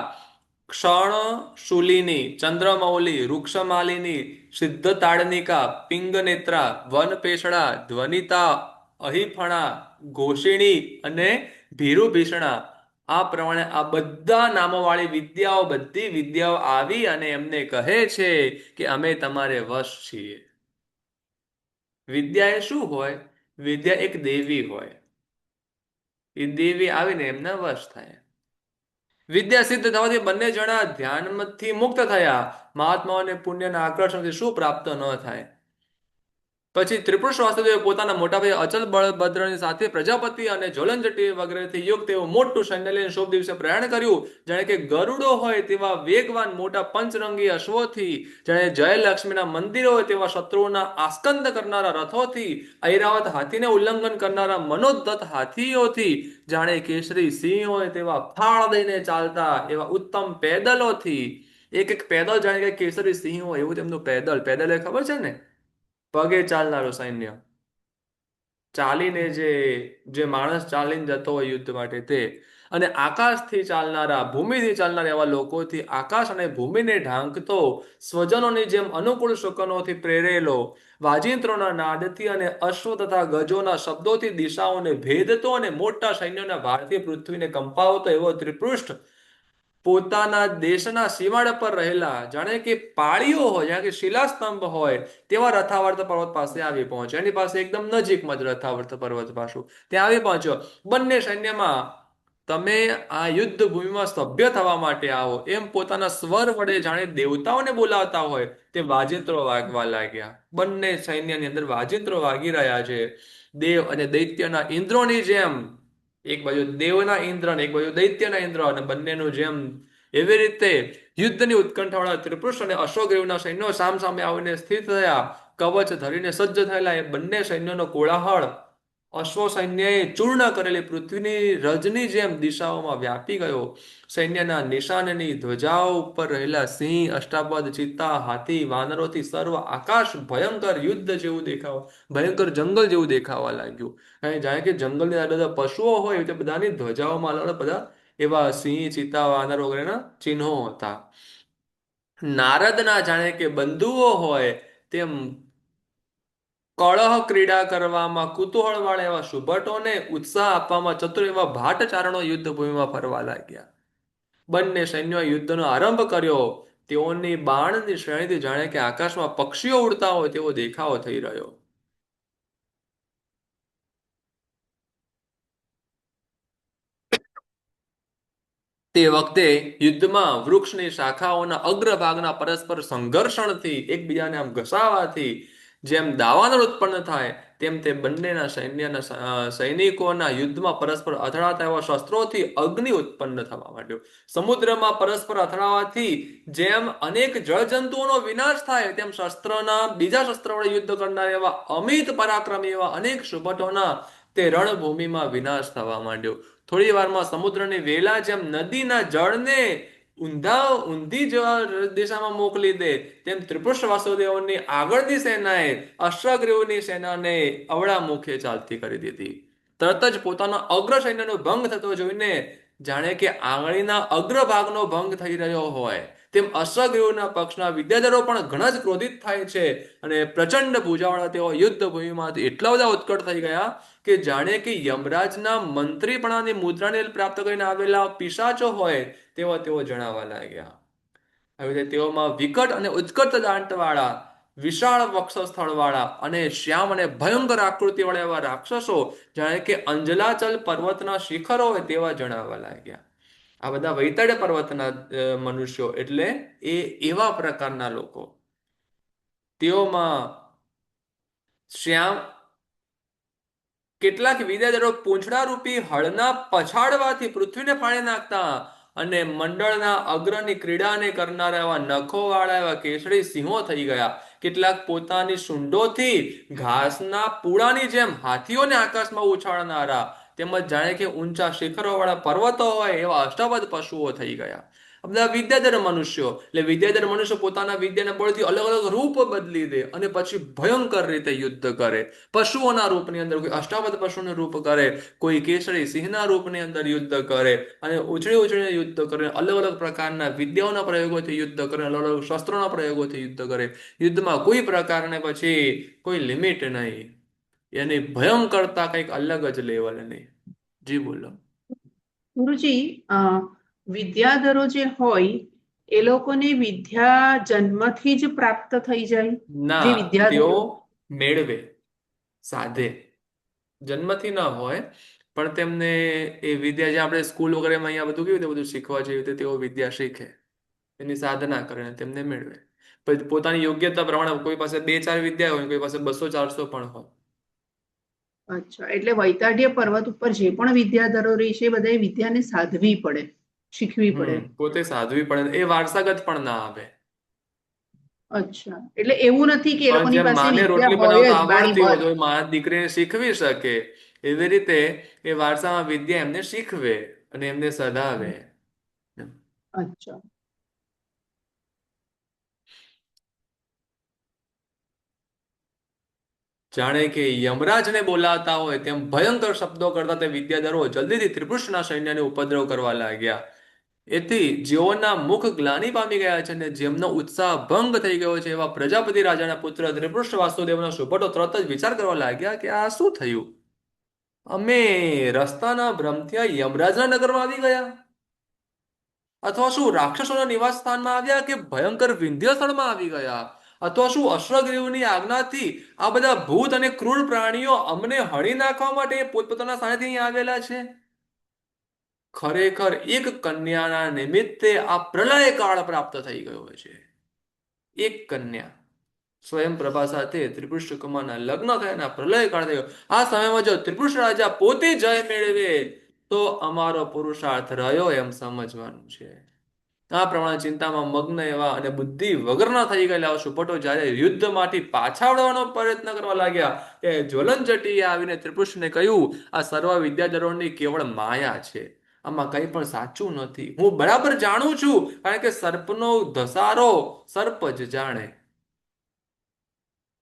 ક્ષણ શૂલિની, ચંદ્રમૌલી, વૃક્ષમાલિની, સિદ્ધ તાડનિકા, પિંગનેત્રા, વન પેશડા, ધ્વનિતા, અહિફણા, ઘોષિણી અને ભીરુ ભીષણા. આ પ્રમાણે આ બધા નામોવાળી વિદ્યાઓ, બધી વિદ્યાઓ આવી અને એમને કહે છે કે અમે તમારે વશ છીએ. વિદ્યા એ શું હોય? વિદ્યા એક દેવી હોય. એ દેવી આવીને એમના વશ થાય. વિદ્યા સિદ્ધ થવાથી બંને જણા ધ્યાનથી મુક્ત થયા. મહાત્માઓને પુણ્યના આકર્ષણથી શું પ્રાપ્ત ન થાય? પછી ત્રિપુરુષ વાસુદેવ પોતાના મોટા ભાઈ અચલ બળભદ્રની સાથે પ્રજાપતિ અને જ્વલનજટી વગેરેથી યુક્ત એવું મોટું સૈન્ય લઈને શુભ દિવસે પ્રયાણ કર્યું. જાણે કે ગરુડો હોય તેવા વેગવાન મોટા પંચરંગી અશ્વોથી, જાણે જયલક્ષ્મીના મંદિરો હોય તેવા શત્રુઓના આસ્કંદ કરનારા રથોથી, ઐરાવત હાથીને ઉલ્લંઘન કરનારા મનોદ્ધત હાથીઓથી, જાણે કેસરી સિંહ હોય તેવા ફાળ દઈને ચાલતા એવા ઉત્તમ પેદલોથી, એક એક પેદલ જાણે કે કેસરી સિંહ હોય એવું તેમનું પેદલ. પેદલ એ ખબર છે ને, પગે ચાલનારું સૈન્ય. ચાલીને જે જે માણસ ચાલીને જતો હોય યુદ્ધ માટે તે. અને આકાશથી ચાલનારા, ભૂમિથી ચાલનારા એવા લોકોથી, આકાશ અને ભૂમિને ઢાંકતો, સ્વજનોની જેમ અનુકૂળ શુકનોથી પ્રેરેલો, વાજિંત્રોના નાદથી અને અશ્વ તથા ગજોના શબ્દોથી દિશાઓને ભેદતો અને મોટા સૈન્યોના ભારથી પૃથ્વીને કંપાવતો એવો ત્રિપૃષ્ઠ પોતાના દેશના સીમાડા પર રહેલા, જાણે કે પાળીઓ હોય, જાણે કે શિલાસ્તંભ હોય તેવા રથાવર્ત પર્વત પાસે આવી પહોંચ્યો. એની પાસે એકદમ નજીકમાં જ રથાવર્ત પર્વત પાછું ત્યાં આવી પહોંચ્યો. બંને સૈન્યમાં તમે આ યુદ્ધ ભૂમિમાં સભ્ય થવા માટે આવો એમ પોતાના સ્વર વડે જાણે દેવતાઓને બોલાવતા હોય તે વાજિંત્રો વાગવા લાગ્યા. બંને સૈન્યની અંદર વાજિંત્રો વાગી રહ્યા છે. દેવ અને દૈત્યના ઇન્દ્રોની જેમ, એક બાજુ દેવના ઇન્દ્ર અને એક બાજુ દૈત્યના ઇન્દ્ર, અને બંનેનું જેમ એવી રીતે યુદ્ધની ઉત્કંઠાવાળા ત્રિપુરુષ અને અશ્વગ્રીવના સૈન્યો સામસામે આવીને સ્થિત થયા. કવચ ધરીને સજ્જ થયેલા એ બંને સૈન્યોનો કોલાહળ અશ્વ સૈન્યએ ચૂર્ણ કરેલી પૃથ્વીની રજની જેમ દિશાઓમાં વ્યાપી ગયો. સૈન્યના નિશાનની ધ્વજાઓ ઉપર રહેલા સિંહ, અષ્ટાપદ, ચિત્તા, હાથી, વાનરોથી સર્વ આકાશ ભયંકર યુદ્ધ જેવું દેખાવ, ભયંકર જંગલ જેવું દેખાવા લાગ્યું. અને જાણે કે જંગલની અંદર બધા પશુઓ હોય તે બધાની ધ્વજાઓમાં અલગ બધા એવા સિંહ, ચિત્તા, વાનર વગેરેના ચિહ્નો હતા. નારદના જાણે કે બંધુઓ હોય તેમ કળહ ક્રીડા કરવામાં કુતૂહળ વાળા એવા શુભટોને ઉત્સાહ આપવામાં ચતુર એવા ભાટચારણો યુદ્ધભૂમિમાં ફરવા લાગ્યા. બંને સૈન્યોએ યુદ્ધનો આરંભ કર્યો. તેઓની બાણની શ્રેણીથી જાણે કે આકાશમાં પક્ષીઓ ઉડતા હોય તેવો દેખાવો થઈ રહ્યો. તે વખતે યુદ્ધમાં વૃક્ષની શાખાઓના અગ્રભાગના પરસ્પર સંઘર્ષણથી, એકબીજાને આમ ઘસાવાથી જેમ દાવાનળ ઉત્પન્ન થાય તેમ તે બંનેના સૈનિકોના યુદ્ધમાં પરસ્પર અથડાતા એવા શસ્ત્રોથી અગ્નિ ઉત્પન્ન થવા માંડ્યો. સમુદ્રમાં પરસ્પર અથડાવાથી જેમ અનેક જળજંતુઓનો વિનાશ થાય તેમ શસ્ત્રના બીજા શસ્ત્ર વડે યુદ્ધ કરનાર એવા અમિત પરાક્રમી એવા અનેક શુભટોના તે રણભૂમિમાં વિનાશ થવા માંડ્યો. થોડી વારમાં સમુદ્રની વેલા જેમ નદીના જળને ઊંધી દિશામાં મોકલી દે તેમ ત્રિપુરુષ વાસુદેવની આગળની સેનાએ અશ્વગ્રીવની સેનાને અવળા મુખે ચાલતી કરી દીધી. તરત જ પોતાનો અગ્ર સૈન્યનો ભંગ થતો જોઈને જાણે કે આંગળીના અગ્રભાગનો ભંગ થઈ રહ્યો હોય તેમ અશ્વગ્રીવના પક્ષના વિદ્યાધરો પણ ઘણા જ ક્રોધિત થાય છે. અને પ્રચંડ ભુજાવાળા તેઓ યુદ્ધ ભૂમિમાંથી એટલા બધા ઉત્કટ થઈ ગયા કે જાણે કે યમરાજના મંત્રીપણાની મુદ્રાને પ્રાપ્ત કરીને આવેલા પિશાચો હોય તેવા તેઓ જણાવવા લાગ્યા. આવી રીતે તેઓમાં વિકટ અને ઉત્કટ દાંતવાળા, વિશાળ વક્ષસ્થળવાળા અને શ્યામ અને ભયંકર આકૃતિવાળા એવા રાક્ષસો જાણે કે અંજલાચલ પર્વતના શિખરો હોય તેવા જણાવવા લાગ્યા. આ બધા વૈતરણ્ય પર્વતના મનુષ્યો એટલે એ એવા પ્રકારના લોકો. તેઓમાં શ્યામ કેટલાક વિદ્યાધરો પૂંછડા રૂપી હળના પછાડવાથી પૃથ્વીને ફાડી નાખતા અને મંડળના અગ્રની ક્રીડાને કરનારા એવા નખોવાળા એવા કેસરી સિંહો થઈ ગયા. કેટલાક પોતાની સૂંઢોથી ઘાસના પૂળાની જેમ હાથીઓને આકાશમાં ઉછાળનારા તેમજ જાણે કે ઊંચા શિખરોવાળા પર્વતો હોય એવા અષ્ટપદ પશુઓ થઈ ગયા. બધા વિદ્યાધર મનુષ્યો, એટલે વિદ્યાધર મનુષ્ય પોતાના વિદ્યાના બળથી અલગ અલગ રૂપ બદલી દે અને પછી ભયંકર રીતે યુદ્ધ કરે. પશુઓના રૂપની અંદર કોઈ અષ્ટાવધ પશુનું રૂપ કરે, કોઈ કેસરી સિંહના રૂપની અંદર યુદ્ધ કરે, અને ઉછળી ઉછળીને યુદ્ધ કરે, અલગ અલગ પ્રકારના વિદ્યાઓના પ્રયોગોથી યુદ્ધ કરે, અલગ અલગ શસ્ત્રોના પ્રયોગોથી યુદ્ધ કરે. યુદ્ધમાં કોઈ પ્રકારને પછી કોઈ લિમિટ નહીં, એની ભયંકરતા કંઈક અલગ જ લેવલની. જી બોલો. ગુરુજી, વિદ્યાધરો જે હોય એ લોકોને વિદ્યા જન્મથી જ પ્રાપ્ત થઈ જાય, જે ના, તેઓ વિદ્યાધરો. મેળવે, સાધે. જન્મથી ન હોય, પણ તેમને એ વિદ્યા જે આપણે સ્કૂલ વગેરેમાં અહીંયા બધું કેવું રીતે બધું શીખવા જેવી રીતે તેઓ વિદ્યા શીખે, એની સાધના કરે અને તેમને મેળવે. પછી પોતાની યોગ્યતા પ્રમાણે કોઈ પાસે 2-4 વિદ્યા હોય, કોઈ પાસે 200-400 પણ હોય. અચ્છા, એટલે વૈતાઢ્ય પર્વત ઉપર જે પણ વિદ્યાધરો રહે છે એ બધાએ વિદ્યાને સાધવી પડે, શીખવી પડે. પોતે સાધવી પડે, એ વારસાગત પણ ના આવે. અચ્છા, એટલે એવું નથી કે એ પણ લોકોની જેમ પાસે માને રોટલી વિદ્યા હોય બનાવતા જ બારી આવડતી હોય પર. તો એ મા દીકરીને શીખવી શકે, એવી રીતે એ વારસામાં વિદ્યા એમને શીખવે અને એમને સદાવે. અચ્છા. જાણે કે યમરાજને બોલાવતા હોય તેમ ભયંકર શબ્દો કરતા તે વિદ્યાધરો જલ્દીથી ત્રિપુરુષના સૈન્યને ઉપદ્રવ કરવા લાગ્યા. એથી જેઓના મુખ ગ્લાનિ પામી ગયા છે અને જેમનો ઉત્સાહ ભંગ થઈ ગયો છે એવા પ્રજાપતિ રાજાના પુત્ર ત્રિપુરુષ વાસુદેવના સુભટો તરત જ વિચાર કરવા લાગ્યા કે આ શું થયું? અમે રસ્તાના ભ્રમથી આ યમરાજના નગરમાં આવી ગયા, અથવા શું રાક્ષસોના નિવાસ સ્થાનમાં આવ્યા, કે ભયંકર વિંધ્ય સ્થળમાં આવી ગયા, અથવા શું અશ્વગ્રીવની આજ્ઞાથી આ બધા ભૂત અને ક્રૂર પ્રાણીઓ અમને હણી નાખવા માટે પોતપોતાના સ્થાનેથી અહીં આવેલા છે? ખરેખર એક કન્યાના નિમિત્તે આ પ્રલય કાળ પ્રાપ્ત થઈ ગયો છે. એક કન્યા સ્વયં પ્રભા સાથે ત્રિપુરુષ કુમારના લગ્ન થયાના પ્રલય કાળ થયો. આ સમયમાં જો ત્રિપુરુષ રાજા પોતે જય મેળવે તો અમારો પુરુષાર્થ રહ્યો એમ સમજવાનું છે. આ પ્રમાણે ચિંતામાં મગ્ન એવા અને બુદ્ધિ વગરના થઈ ગયેલા સુપટો જ્યારે યુદ્ધમાંથી પાછા વળવાનો પ્રયત્ન કરવા લાગ્યા, એ જ્વલનજટીએ આવીને ત્રિપુરુષને કહ્યું, આ સર્વ વિદ્યાધરોની કેવળ માયા છે, આમાં કંઈ પણ સાચું નથી. હું બરાબર જાણું છું, કારણ કે સર્પનો ધસારો સર્પ જ જાણે,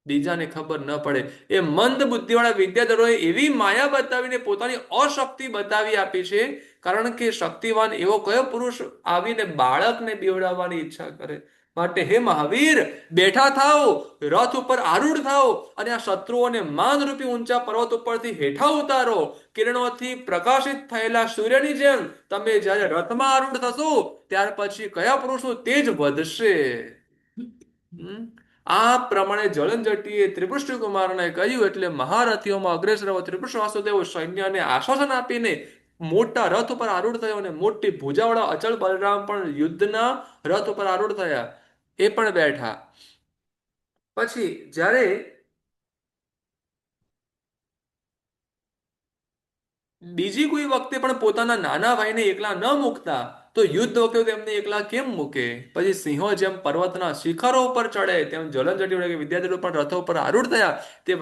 બીજાને ખબર ન પડે. એ મંદ બુદ્ધિવાળા વિદ્યાધરોએ એવી માયા બતાવીને પોતાની અશક્તિ બતાવી આપી છે, કારણ કે શક્તિવાન એવો કયો પુરુષ આવીને બાળકને બીવડાવવાની ઈચ્છા કરે? માટે હે મહાવીર, બેઠા થાઓ, રથ ઉપર આરૂઢ થાઓ અને આ શત્રુઓને માનરૂપી ઊંચા પર્વત ઉપરથી હેઠા ઉતારો. કિરણોથી પ્રકાશિત થયેલા સૂર્યની જેમ તમે જ્યારે રથમાં આરૂઢ થશો ત્યાર પછી કયા પુરુષનું તેજ વધશે. આ પ્રમાણે જળનજટીએ ત્રિપુરુષ કુમારને કહ્યું, એટલે મહારથીઓમાં અગ્રેસર ત્રિપુરુષ વાસુદેવ સૈન્યને આશ્વાસન આપીને મોટા રથ ઉપર આરૂઢ થયો, અને મોટી ભુજાવાળા અચલ બલરામ પણ યુદ્ધના રથ ઉપર આરૂઢ થયા, એ પણ બેઠા. પછી જ્યારે બીજી કોઈ વખતે પણ પોતાના નાના ભાઈને એકલા ન મૂકતા તો યુદ્ધ વખતે તેમને એકલા કેમ મૂકે? પછી સિંહો જેમ પર્વતના શિખરો ઉપર ચડે તેમ જલનજટી વિદ્યાધરો પણ રથો ઉપર આરૂઢ થયા. તે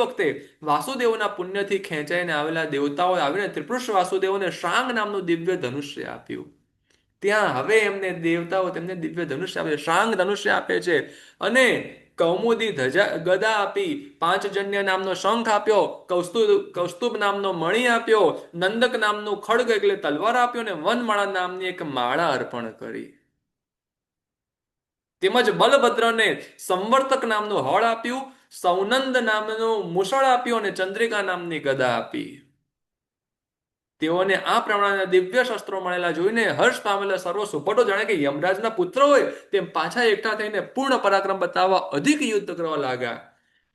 વખતે વાસુદેવના પુણ્યથી ખેંચાઈને આવેલા દેવતાઓ આવીને ત્રિપુરુષ વાસુદેવને શાંગ નામનું દિવ્ય ધનુષ્ય આપ્યું. ત્યાં હવે એમને દેવતાઓ તેમને દિવ્ય ધનુષ્ય આપે છે, શાંગ ધનુષ્ય આપે છે, અને કૌમુદી ગદા આપી, પાંચજન્ય નામનો શંખ આપ્યો, કૌસ્તુભ નામનો મણિ આપ્યો, નંદક નામનું ખડગ એટલે તલવાર આપ્યો, અને વનમાળા નામની એક માળા અર્પણ કરી. તેમજ બલભદ્રને સંવર્તક નામનું હળ આપ્યું, સૌનંદ નામનું મુસળ આપ્યું અને ચંદ્રિકા નામની ગદા આપી. તેઓને આ પ્રમાણેના દિવ્ય શસ્ત્રો મળેલા જોઈને હર્ષ પામેલા સર્વ સુપટો જાણે કે યમરાજના પુત્ર હોય તેમ પાછા એકઠા થઈને પૂર્ણ પરાક્રમ બતાવવા અધિક યુદ્ધ કરવા લાગ્યા.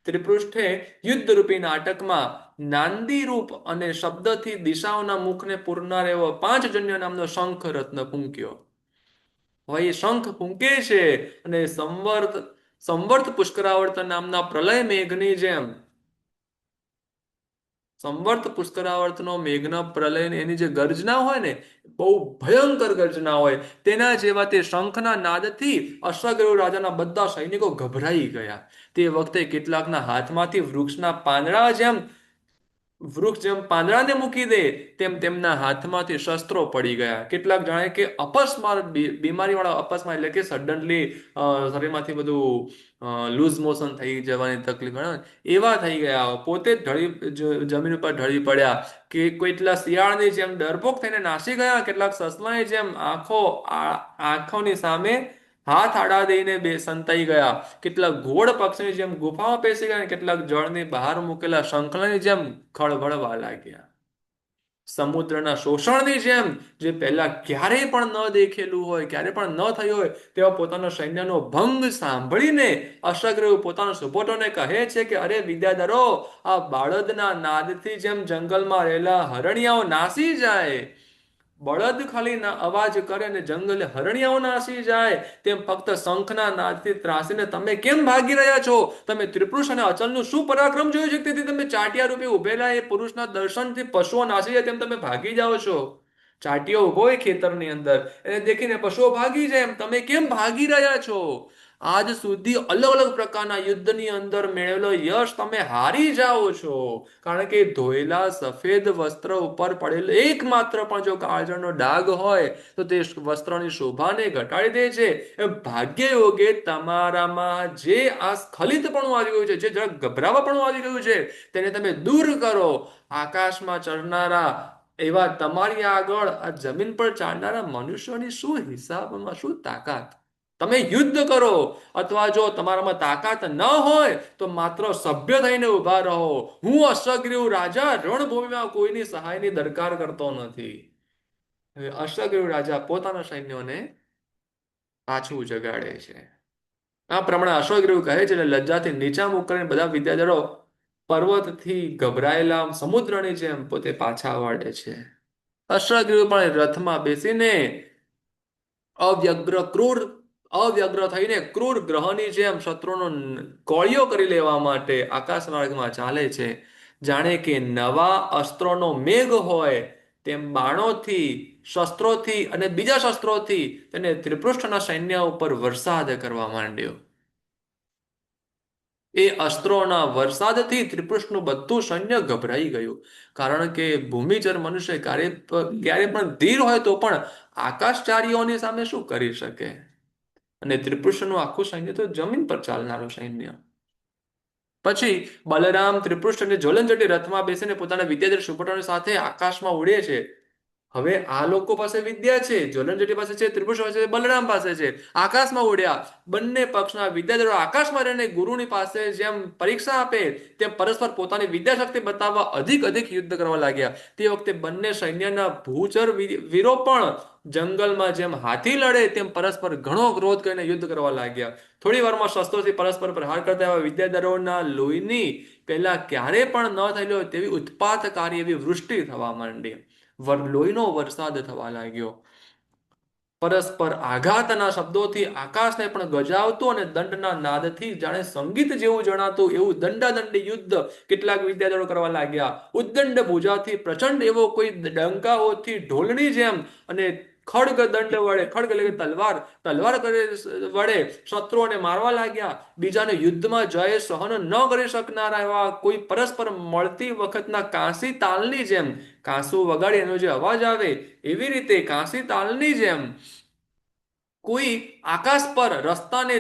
ત્રિપૃષ્ઠે યુદ્ધરૂપી નાટકમાં નાંદી રૂપ અને શબ્દથી દિશાઓના મુખને પૂરનાર એવો 5 જન્ય નામનો શંખ રત્ન ફૂંક્યો. હવે એ શંખ ફૂંકે છે અને સંવર્ત પુષ્કરાવર્ત નામના પ્રલય મેઘની જેમ, સંવર્ત પુષ્કરાવર્તનો મેઘના પ્રલય એની જે ગર્જના હોય ને, બહુ ભયંકર ગર્જના હોય, તેના જેવા તે શંખના નાદથી અશ્વગ્રીવ રાજાના બધા સૈનિકો ગભરાઈ ગયા. તે વખતે કેટલાકના હાથમાંથી વૃક્ષના પાંદડા જેમ વૃક્ષ જેમ પાંદડાને મૂકી દે તેમ તેમના હાથમાંથી શસ્ત્રો પડી ગયા. કેટલાક જાણે કે અપસ્માર, બીમારી વાળા અપસ્માર એટલે કે સડનલી શરીરમાંથી બધું લૂઝ મોશન થઈ જવાની તકલીફ હોય ને, એવા થઈ ગયા. પોતે જ જમીન ઉપર ઢળી પડ્યા. કે કેટલા શિયાળની જેમ ડરપોક થઈને નાસી ગયા. કેટલાક સસલાની જેમ આંખોની સામે હાથ આડા દઈને સંતાઈ ગયા. કેટલાક ઘોડ પક્ષીની જેમ ગુફામાં પેસી ગયા અને કેટલાક જળની બહાર મૂકેલા શંખલાની જેમ ખળભળવા લાગ્યા. સમુદ્રના શોષણની જેમ, જે પહેલા ક્યારેય પણ ન દેખેલું હોય, ક્યારે પણ ન થયું હોય, તેવા પોતાના સૈન્યનો ભંગ સાંભળીને અશ્વગ્રીવ પોતાના સુપોટોને કહે છે કે અરે વિદ્યાધરો, આ બાળદના નાદથી જેમ જંગલમાં રહેલા હરણિયાઓ નાસી જાય, બળદ ખાલી અવાજ કરે અને જંગલે હરણિયાઓ નાસી જાય, તેમ ફક્ત શંખના નાદથી ત્રાસીને તમે કેમ ભાગી રહ્યા છો? તમે ત્રિપુરુષ અને અચલનું શું પરાક્રમ જોયું છે, તેથી તમે ચાટિયા રૂપે ઉભેલા એ પુરુષના દર્શનથી પશુઓ નાસી જાય તેમ તમે ભાગી જાઓ છો? ચાટિયો ઉભો હોય ખેતરની અંદર, એને દેખીને પશુઓ ભાગી જાય એમ તમે કેમ ભાગી રહ્યા છો? આજ સુધી અલગ અલગ પ્રકારના યુદ્ધની અંદર મેળવેલો યશ તમે હારી જાઓ છો, કારણ કે ધોયેલા સફેદ વસ્ત્ર ઉપર પડેલો એકમાત્ર પણ જો કાળજળનો ડાઘ હોય તો તે વસ્ત્રની શોભાને ઘટાડી દે છે. એ ભાગ્ય યોગે તમારામાં જે આ સ્ખલિતપણું આવી ગયું છે, જે જરા ગભરાવાપણું આવી ગયું છે, તેને તમે દૂર કરો. આકાશમાં ચડનારા એવા તમારી આગળ આ જમીન પર ચાલનારા મનુષ્યોની શું હિસાબમાં શું તાકાત? તમે યુદ્ધ કરો, અથવા જો તમારામાં તાકાત ન હોય તો માત્ર સભ્ય થઈને ઉભા રહો. હું અશ્વગ્રીવ રાજા રણભૂમિમાં કોઈની સહાયની દરકાર કરતો નથી. હવે અશ્વગ્રીવ રાજા પોતાના સૈન્યોને પાછું જગાડે છે. આ પ્રમાણે અશ્વગ્રીવ કહે છે એટલે લજ્જાથી નીચા મુખ કરીને બધા વિદ્યાધરો પર્વતથી ગભરાયેલા સમુદ્રની જેમ પોતે પાછા વળે છે. અશ્વગ્રીવ પણ રથમાં બેસીને અવ્યગ્ર થઈને ક્રૂર ગ્રહની જેમ શત્રુનો કોળિયો કરી લેવા માટે આકાશ માર્ગમાં ચાલે છે. જાણે કે નવા અસ્ત્રોનો મેઘ હોય તેમ બાણોથી, શસ્ત્રોથી અને બીજા શસ્ત્રોથી તેને ત્રિપૃષ્ઠના સૈન્ય ઉપર વરસાદ કરવા માંડ્યો. એ અસ્ત્રોના વરસાદથી ત્રિપુરુષનું બધું સૈન્ય ગભરાઈ ગયું. કારણ કે ભૂમિચર મનુષ્ય ક્યારે પણ ધીર હોય તો પણ આકાશચારીઓની સામે શું કરી શકે? અને ત્રિપુરુષનું આખું સૈન્ય તો જમીન પર ચાલનારું સૈન્ય. પછી બલરામ, ત્રિપુરુષ અને જ્વલનજટી રથમાં બેસીને પોતાના વિદ્યાધર સુપોટોની સાથે આકાશમાં ઉડે છે. હવે આ લોકો પાસે વિદ્યા છે, જ્વલનજટી પાસે છે, ત્રિપુરુષ પાસે છે, બલરામ પાસે છે. આકાશમાં ઉડ્યા. બંને પક્ષના વિદ્યાધરો આકાશમાં રહીને ગુરુની પાસે જેમ પરીક્ષા આપે તેમ પરસ્પર પોતાની વિદ્યાશક્તિ બતાવવા અધિક અધિક યુદ્ધ કરવા લાગ્યા. તે વખતે બંને સૈન્યના ભૂચર વીરો પણ જંગલમાં જેમ હાથી લડે તેમ પરસ્પર ઘણો ક્રોધ કરીને યુદ્ધ કરવા લાગ્યા. થોડી વારમાં શસ્ત્રોથી પરસ્પર પ્રહાર કરતા એવા વિદ્યાધરોના લોહીની પહેલા ક્યારે પણ ન થયેલી હોય તેવી ઉત્પાતકારી એવી વૃષ્ટિ થવા માંડી. લોહીનો વરસાદ થવા લાગ્યો. પરસ્પર આઘાતના શબ્દોથી આકાશને પણ ગજાવતું અને દંડના નાદથી જાણે સંગીત જેવું જણાતું એવું દંડાદંડી યુદ્ધ કેટલાક વિદ્યાધરો કરવા લાગ્યા. ઉદ્દંડ ભુજાથી પ્રચંડ એવો કોઈ ડંકાઓથી ઢોલની જેમ અને ખડગ દંડ વડે, ખડગ એટલે તલવાર વડે શત્રુઓને મારવા લાગ્યા. બીજાને યુદ્ધમાં જય સહન ન કરી શકનારા એવા કોઈ પરસ્પર મળતી વખતના કાંસી તાલની જેમ, કાંસુ વગાડી એનો જે અવાજ આવે એવી રીતે કાંસી તાલની જેમ કોઈ આકાશ પર રસ્તાને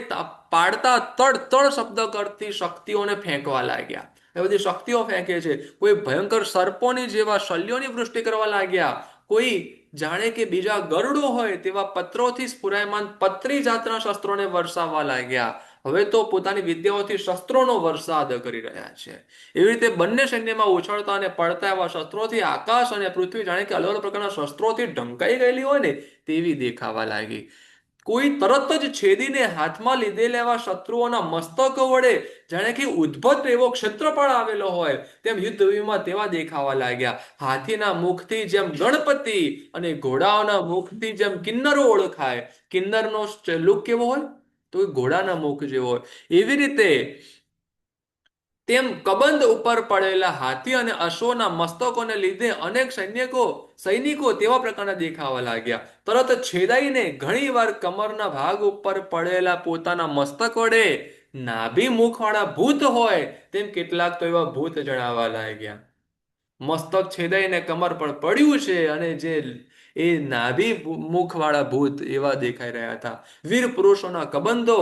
પાડતા તડ તડ શબ્દ કરતી શક્તિઓને ફેંકવા લાગ્યા. એ બધી શક્તિઓ ફેંકે છે. કોઈ ભયંકર સર્પોની જેવા શલ્યોની વૃષ્ટિ કરવા લાગ્યા. કોઈ જાણે કે બીજા ગરુડો હોય તેવા પત્રોથી સ્ફુરાયમાન પત્રી જાતના શસ્ત્રોને વરસાવવા લાગ્યા. હવે તો પોતાની વિદ્યાઓથી શસ્ત્રોનો વરસાદ કરી રહ્યા છે. એવી રીતે બંને સૈન્યમાં ઉછળતા અને પડતા એવા શસ્ત્રોથી આકાશ અને પૃથ્વી જાણે કે અલગ અલગ પ્રકારના શસ્ત્રોથી ઢંકાઈ ગયેલી હોય ને તેવી દેખાવા લાગી. કોઈ તરત જ છેદીને હાથમાં લીધેલા એવા શત્રુઓના મસ્તકો વડે જાણે કે ઉદ્ભટ એવો ક્ષેત્રફળ આવેલો હોય તેમ યુદ્ધભૂમિમાં તેવા દેખાવા લાગ્યા. હાથીના મુખથી જેમ ગણપતિ અને ઘોડાઓના મુખથી જેમ કિન્નરો ઓળખાય, કિન્નરનો લુક કેવો હોય તો ઘોડાના મુખ જેવો હોય, એવી રીતે તેમ કબંધ ઉપર પડેલા હાથી અને અશ્વના મસ્તકોને લીધે અનેક સૈનિકો તેવા પ્રકારના દેખાવા લાગ્યા. તરત છેદાઈને ઘણી વાર કમરના ભાગ ઉપર પડેલા પોતાના મસ્તક વડે નાભી મુખવાળા ભૂત હોય તેમ કેટલાક તો એવા ભૂત જણાવવા લાગ્યા. મસ્તક છેદાઈને કમર પર પડ્યું છે, અને જે એ નાભી મુખવાળા ભૂત એવા દેખાઈ રહ્યા હતા. વીર પુરુષોના કબંધો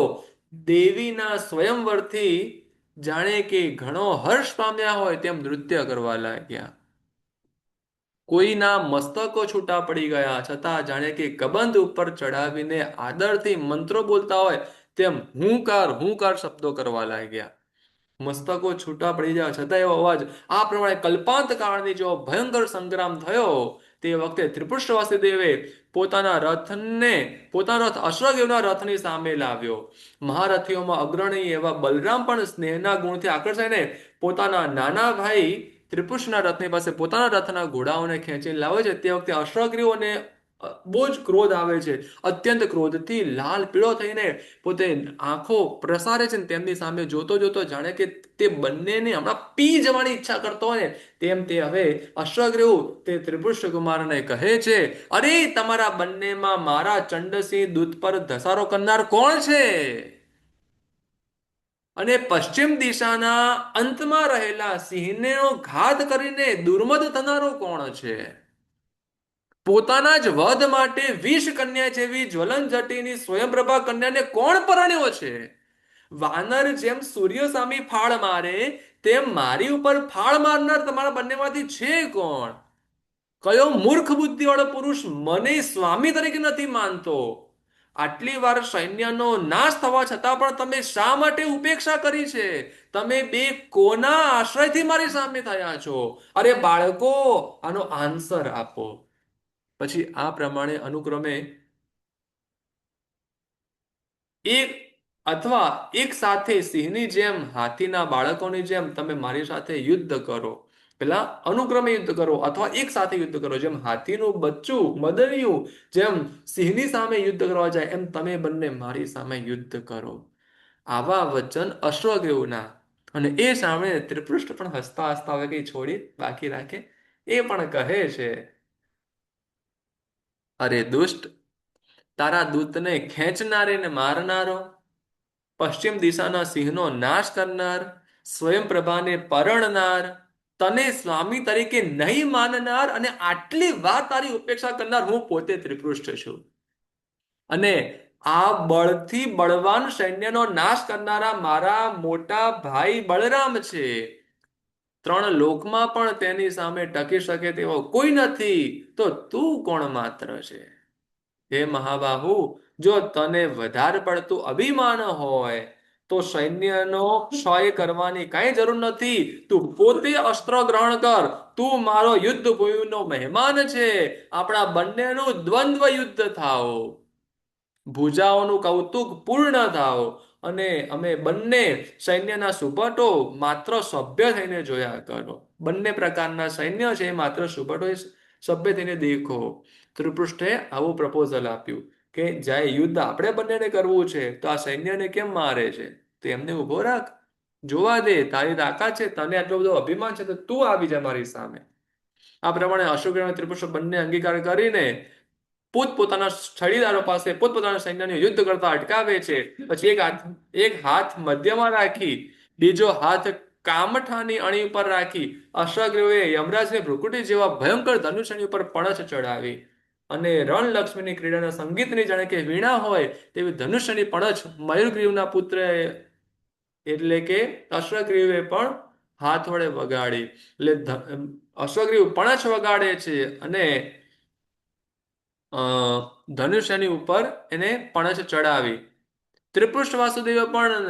દેવીના સ્વયંવરથી જાણે કે ઘણો હર્ષ પામ્યા હોય તેમ નૃત્ય કરવા લાગ્યા. કોઈના મસ્તકો છૂટા પડી ગયા છતાં જાણે કે કબંધ ઉપર ચડાવીને આદરથી મંત્રો બોલતા હોય તેમ હુંકાર હુંકાર શબ્દો કરવા લાગ્યા. મસ્તકો છૂટા પડી જાય છતાં એવો અવાજ. આ પ્રમાણે કલ્પાંત કાળની જો ભયંકર સંગ્રામ થયો તે વખતે ત્રિપુષ્ટવાસી દેવે પોતાનો રથ અશ્વદેવના રથની સામે લાવ્યો. મહારથીઓમાં અગ્રણી એવા બલરામ પણ સ્નેહના ગુણથી આકર્ષાઈને પોતાના નાના ભાઈ ત્રિપુષ્ટના રથની પાસે પોતાના રથના ઘોડાઓને ખેંચીને લાવે છે. તે વખતે અશ્વગ્રીવોને બહુ જ ક્રોધ આવે છે. અત્યંત ક્રોધથી લાલ પીળો થઈને પોતે આંખો પ્રસારે છે ને તેમની સામે જોતો જોતો જાણે કે તે બંનેને હમણાં પી જવાની ઈચ્છા કરતો હોય ને તેમ તે હવે અશ્વગ્રીવ તે ત્રિપુષ્ટ કુમારને કહે છે, અરે તમારા બંનેમાં મારા ચંડસિંહ દૂત પર ધસારો કરનાર કોણ છે? અને પશ્ચિમ દિશાના અંતમાં રહેલા સિંહનો ઘાત કરીને દુર્મદ થનારો કોણ છે? પોતાના જ વધ માટે વિષ કન્યા જેવી જ્વલન જટીની સ્વયંપ્રભા કન્યાને કોણ પરણ્યો છે? વાનર જેમ સૂર્ય સામે ફાળ મારે તેમ મારી ઉપર ફાળ મારનાર તમારા બંનેમાંથી છે કોણ? કયો મૂર્ખ બુદ્ધિવાળો પુરુષ મને સ્વામી તરીકે નથી માનતો? આટલી વાર સૈન્યનો નાશ થવા છતાં પણ તમે શા માટે ઉપેક્ષા કરી છે? તમે બે કોના આશ્રયથી મારી સામે થયા છો? અરે બાળકો, આનો આન્સર આપો. પછી આ પ્રમાણે અનુક્રમે એક અથવા એક સાથે સિંહની જેમ હાથીના બાળકોની જેમ તમે મારી સાથે યુદ્ધ કરો. પેલા અનુક્રમે યુદ્ધ કરો અથવા એક સાથે યુદ્ધ કરો. જેમ હાથીનું બચ્ચું મદનિયું જેમ સિંહની સામે યુદ્ધ કરવા જાય એમ તમે બંને મારી સામે યુદ્ધ કરો. આવા વચન અશ્વગ્રીવના. અને એ સાંભળીને ત્રિપૃષ્ટ પણ હસતા હસતા હવે કઈ છોડી બાકી રાખે. એ પણ કહે છે, અરે દુષ્ટ, તારા દૂતને ખેંચનારે ને મારનારો, પશ્ચિમ દિશાના સિંહનો નાશ કરનાર, સ્વયંપ્રભાને પરણનાર, તને સ્વામી તરીકે નહીં માનનાર અને આટલી વાર તારી ઉપેક્ષા કરનાર હું પોતે ત્રિપૃષ્ટ છું. અને આ બળથી બળવાન સૈન્યનો નાશ કરનારા મારા મોટા ભાઈ બળરામ છે. ત્રણ લોકમાં પણ તેની સામે ટકી શકે તેવો કોઈ નથી, તો તું કોણ માત્ર છે? હે મહાબાહુ, જો તને વધારે પડતું અભિમાન હોય તો સૈન્યનો ક્ષય કરવાની કાંઈ જરૂર નથી. તું પોતે અસ્ત્ર ગ્રહણ કર. તું મારો યુદ્ધ ભૂમિનો મહેમાન છે. આપણા બંનેનું દ્વંદ્વ યુદ્ધ થાઓ. ભુજાઓનું કૌતુક પૂર્ણ થાઓ. અને અમે બંને સૈન્યના સુભટો માત્ર સભ્ય થઈને જોયા કરો. બંને પ્રકારના સૈન્ય છે માત્ર સુભટો સભ્ય થઈને દેખો. ત્રિપૃષ્ઠે આવું પ્રપોઝલ આપ્યું કે જાય યુદ્ધ આપણે બંનેને કરવું છે તો આ સૈન્યને કેમ મારે છે? તો એમને ઉભો રાખ, જોવા દે, તારી તાકાત છે, તને આટલો બધો અભિમાન છે તો તું આવી જા મારી સામે. આ પ્રમાણે અશોક અને ત્રિપુષ્ટ બંને અંગીકાર કરીને પોતપોતાના છડીદારો પાસે પોતપોતાના સૈન્યને યુદ્ધ કરતા અટકાવે છે. પછી એક હાથ મધ્યમાં રાખી બીજો હાથ કામઠાની અણી ઉપર રાખી અશ્વગ્રીવે યમરાજને ભૃકુટી જેવા ભયંકર ધનુષની ઉપર પણછ ચડાવી અને રણલક્ષ્મીની ક્રીડાના સંગીતની જાણે કે વીણા હોય તેવી ધનુષ્યની પણછ મયુરગ્રીવના પુત્ર એટલે કે અશ્વગ્રીવે પણ હાથ વડે વગાડી. એટલે અશ્વગ્રીવ પણછ વગાડે છે અને ધનુષ્યની ઉપર એને પણછ ચડાવી. ત્રિપુષ્ટ વાસુદેવે પણ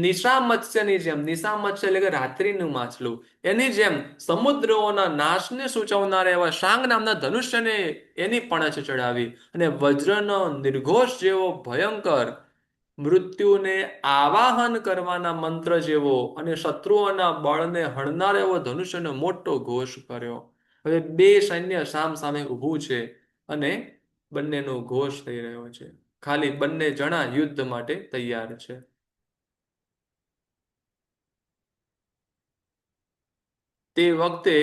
નિશા મત્સ્યની જેમ, નિશા મત્સ્ય એટલે કે રાત્રિનું માછલું, એની જેમ સમુદ્રોના નાશને સૂચવનાર એવા શાંગ નામના ધનુષ્યને એની પણછ ચડાવી અને વજ્રનો નિર્ઘોષ જેવો ભયંકર મૃત્યુને આવાહન કરવાના મંત્ર જેવો અને શત્રુઓના બળને હણનાર એવો ધનુષ્યનો મોટો ઘોષ કર્યો. હવે બે સૈન્ય સામ સામે ઊભું છે અને બંનેનો ઘોષ થઈ રહ્યો છે. ખાલી બંને જણા યુદ્ધ માટે તૈયાર છે. તે વખતે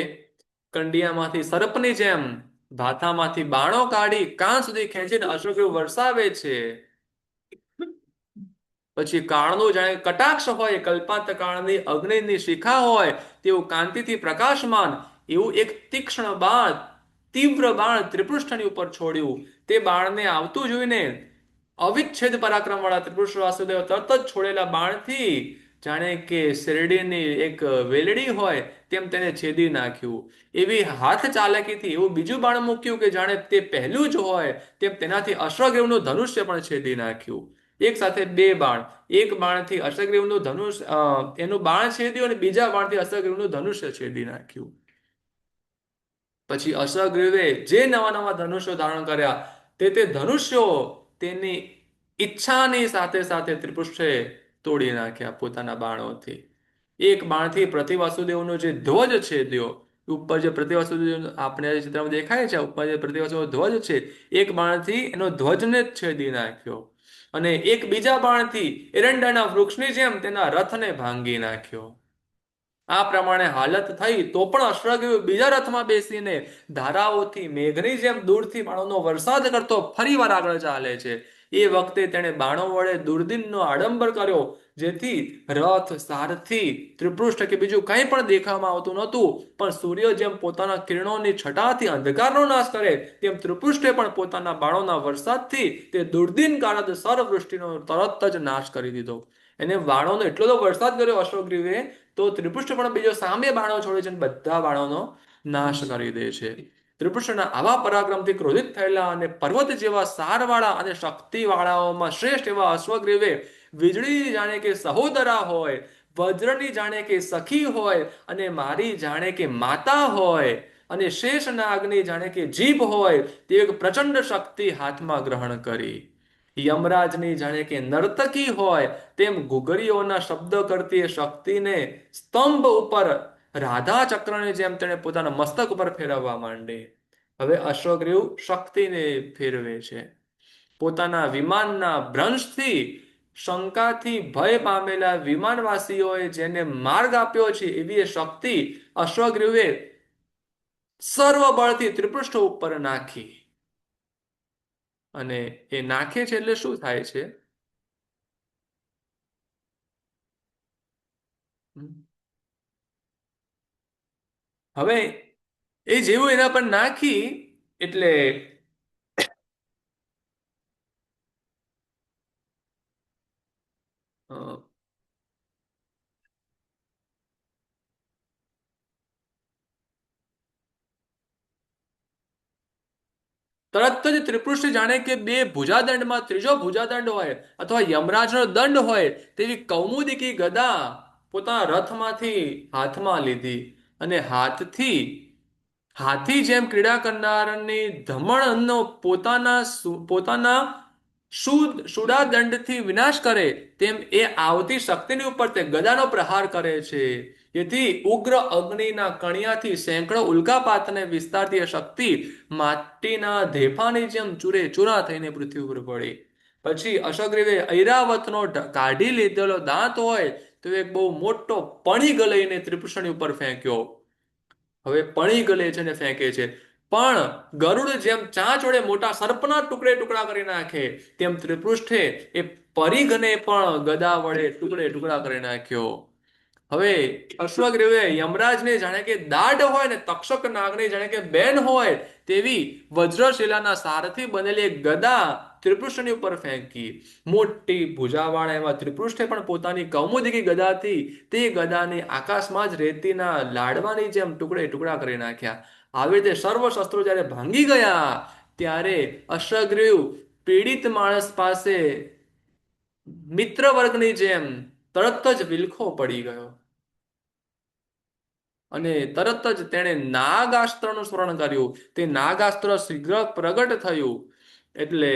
કંડિયામાંથી સર્પની જેમ ભાથામાંથી બાણો કાઢી કાન સુધી ખેંચીને અશ્વગ્રીવ વરસાવે છે. પછી કાળનું જાણે કટાક્ષ હોય, કલ્પાંત કાળની અગ્નિની શિખા હોય તેવું કાંતિથી પ્રકાશમાન એવું એક તીક્ષ્ણ બાણ, તીવ્ર બાણ ત્રિપૃષ્ઠની ઉપર છોડ્યું. તે બાણને આવતું જોઈને અવિચ્છેદ પરાક્રમ વાળા ત્રિપુરુષ વાસુદેવ તરત જ છોડેલા બાણથી જાણે કે શેરડીની એક વેલડી હોય તેમ તેને છેદી નાખ્યું. એવી હાથ ચાલાકીથી એવું બીજું બાણ મૂક્યું કે જાણે તે પહેલું જ હોય તેમ તેનાથી અશ્વગ્રીવનું ધનુષ્ય પણ છેદી નાખ્યું. એક સાથે બે બાણ, એક બાણથી અશ્વગ્રીવનું ધનુષ એનું બાણ છેદ્યું અને બીજા બાણથી અશ્વગ્રીવનું ધનુષ્ય છેદી નાખ્યું. પછી અશ્વગ્રીવે જે નવા નવા ધનુષ્યો ધારણ કર્યા તે ધનુષ્યો તેની ઈચ્છાની સાથે સાથે ત્રિપુષ્ટે તોડી નાખ્યા પોતાના બાણોથી. એક બાણથી પ્રતિવાસુદેવનો જે ધ્વજ છેદ્યો, ઉપર જે પ્રતિવાસુદેવ આપણે ચિત્રમાં દેખાય છે, ઉપર જે પ્રતિવાસુદેવ ધ્વજ છે, એક બાણથી એનો ધ્વજને જ છેદી નાખ્યો અને એક બીજા બાણથી એરંડાના વૃક્ષની જેમ તેના રથને ભાંગી નાખ્યો. આ પ્રમાણે હાલત થઈ તો પણ અશ્વગ્રીવ બીજા રથમાં બેસીને ધારાઓથી મેઘની જેમ દૂરથી બાણોનો વરસાદ કરતો ફરીવાર આગળ ચાલે છે. એ વખતે તેણે બાણો વડે દુર્દિનનો આડંબર કર્યો, જેથી રથ, સારથી, ત્રિપૃષ્ઠ કે બીજું કંઈ પણ દેખાવામાં આવતું નહોતું. પણ સૂર્ય જેમ પોતાના કિરણોની છટાથી અંધકારનો નાશ કરે તેમ ત્રિપૃષ્ઠે પણ પોતાના બાણોના વરસાદથી તે દુર્દિન કાળદ સર્વવૃષ્ટિનો તરત જ નાશ કરી દીધો. એને બાણોનો એટલો બધો વરસાદ કર્યો અશ્વગ્રીવે, તો ત્રિપુષ્ટ પણ બીજો સામે બાણો છોડે છે અને બધા બાણોનો નાશ કરી દે છે. ત્રિપુષ્ટના આવા પરાક્રમથી ક્રોધિત થયેલા અને પર્વત જેવા સારવાળા અને શક્તિવાળાઓમાં શ્રેષ્ઠ એવા અશ્વગ્રીવે વીજળી જાણે કે સહોદરા હોય, વજ્રની જાણે કે સખી હોય અને મારી જાણે કે માતા હોય અને શેષનાગની જાણે કે જીભ હોય તે એક પ્રચંડ શક્તિ હાથમાં ગ્રહણ કરી. યમરાજની જાણે કે નર્તકી હોય તેમ ઘુઘરીઓના શબ્દ કરતી એ શક્તિને સ્તંભ ઉપર રાધા ચક્રની જેમ તેણે પોતાના મસ્તક ઉપર ફેરવવા માંડી. હવે અશ્વગ્રીવ શક્તિને ફેરવે છે. પોતાના વિમાનના ભ્રંશથી શંકાથી ભય પામેલા વિમાનવાસીઓએ જેને માર્ગ આપ્યો છે એવી એ શક્તિ અશ્વગ્રીવે સર્વ બળથી ત્રિપૃષ્ઠ ઉપર નાખી. અને એ નાખે છે એટલે શું થાય છે? હવે એ જેવું એના પર નાખી એટલે અ, તરત જ ત્રિપુષ્ટ જાણે કે બે ભુજાદંડમાં ત્રીજો ભુજાદંડ હોય અથવા યમરાજનો દંડ હોય તેવી કૌમુદિકી ગદા પોતાના રથમાંથી હાથમાં લીધી અને હાથી જેમ ક્રીડા કરનારની ધમણનો પોતાના શુડાદંડથી વિનાશ કરે તેમ એ આવતી શક્તિની ઉપર તે ગદાનો પ્રહાર કરે છે. જેથી ઉગ્ર અગ્નિના કણિયાથી સેંકડો ઉલ્કાપાતને વિસ્તારતી એ શક્તિ માટીના ધેફાની જેમ ચૂરે ચૂરા થઈને પૃથ્વી ઉપર પડી. પછી અશ્વગ્રીવે ઐરાવતનો કાઢી લીધેલો દાંત હોય તો એક બહુ મોટો પણિગ લઈને ત્રિપુષ્ણની ઉપર ફેંક્યો. હવે પણી ગલે છે ને ફેંકે છે, પણ ગરુડ જેમ ચાંચ વડે મોટા સર્પના ટુકડે ટુકડા કરી નાખે તેમ ત્રિપૃષ્ઠે એ પરિઘને પણ ગદા વડે ટુકડે ટુકડા કરી નાખ્યો. હવે અશ્વગ્રીવે યમરાજને જાણે કે દાઢ હોય ને તક્ષક નાગની જાણે કે બેન હોય તેવી વજ્રશિલાના સારથી બનેલી એક ગદા ત્રિપૃષ્ઠની ઉપર ફેંકી. મોટી ભુજાવાળા એવા ત્રિપૃષ્ઠે પણ પોતાની કૌમુદિકી ગદાથી તે ગદાને આકાશમાં જ રેતીના લાડવાની જેમ ટુકડે ટુકડા કરી નાખ્યા. આવી રીતે સર્વ શસ્ત્રો જ્યારે ભાંગી ગયા ત્યારે અશ્વગ્રીવ પીડિત માણસ પાસે મિત્ર વર્ગની જેમ તરત જ વિલખો પડી ગયો અને તરત જ તેણે નાગાસ્ત્રનું સ્મરણ કર્યું. તે નાગાસ્ત્ર શીઘ્ર પ્રગટ થયું એટલે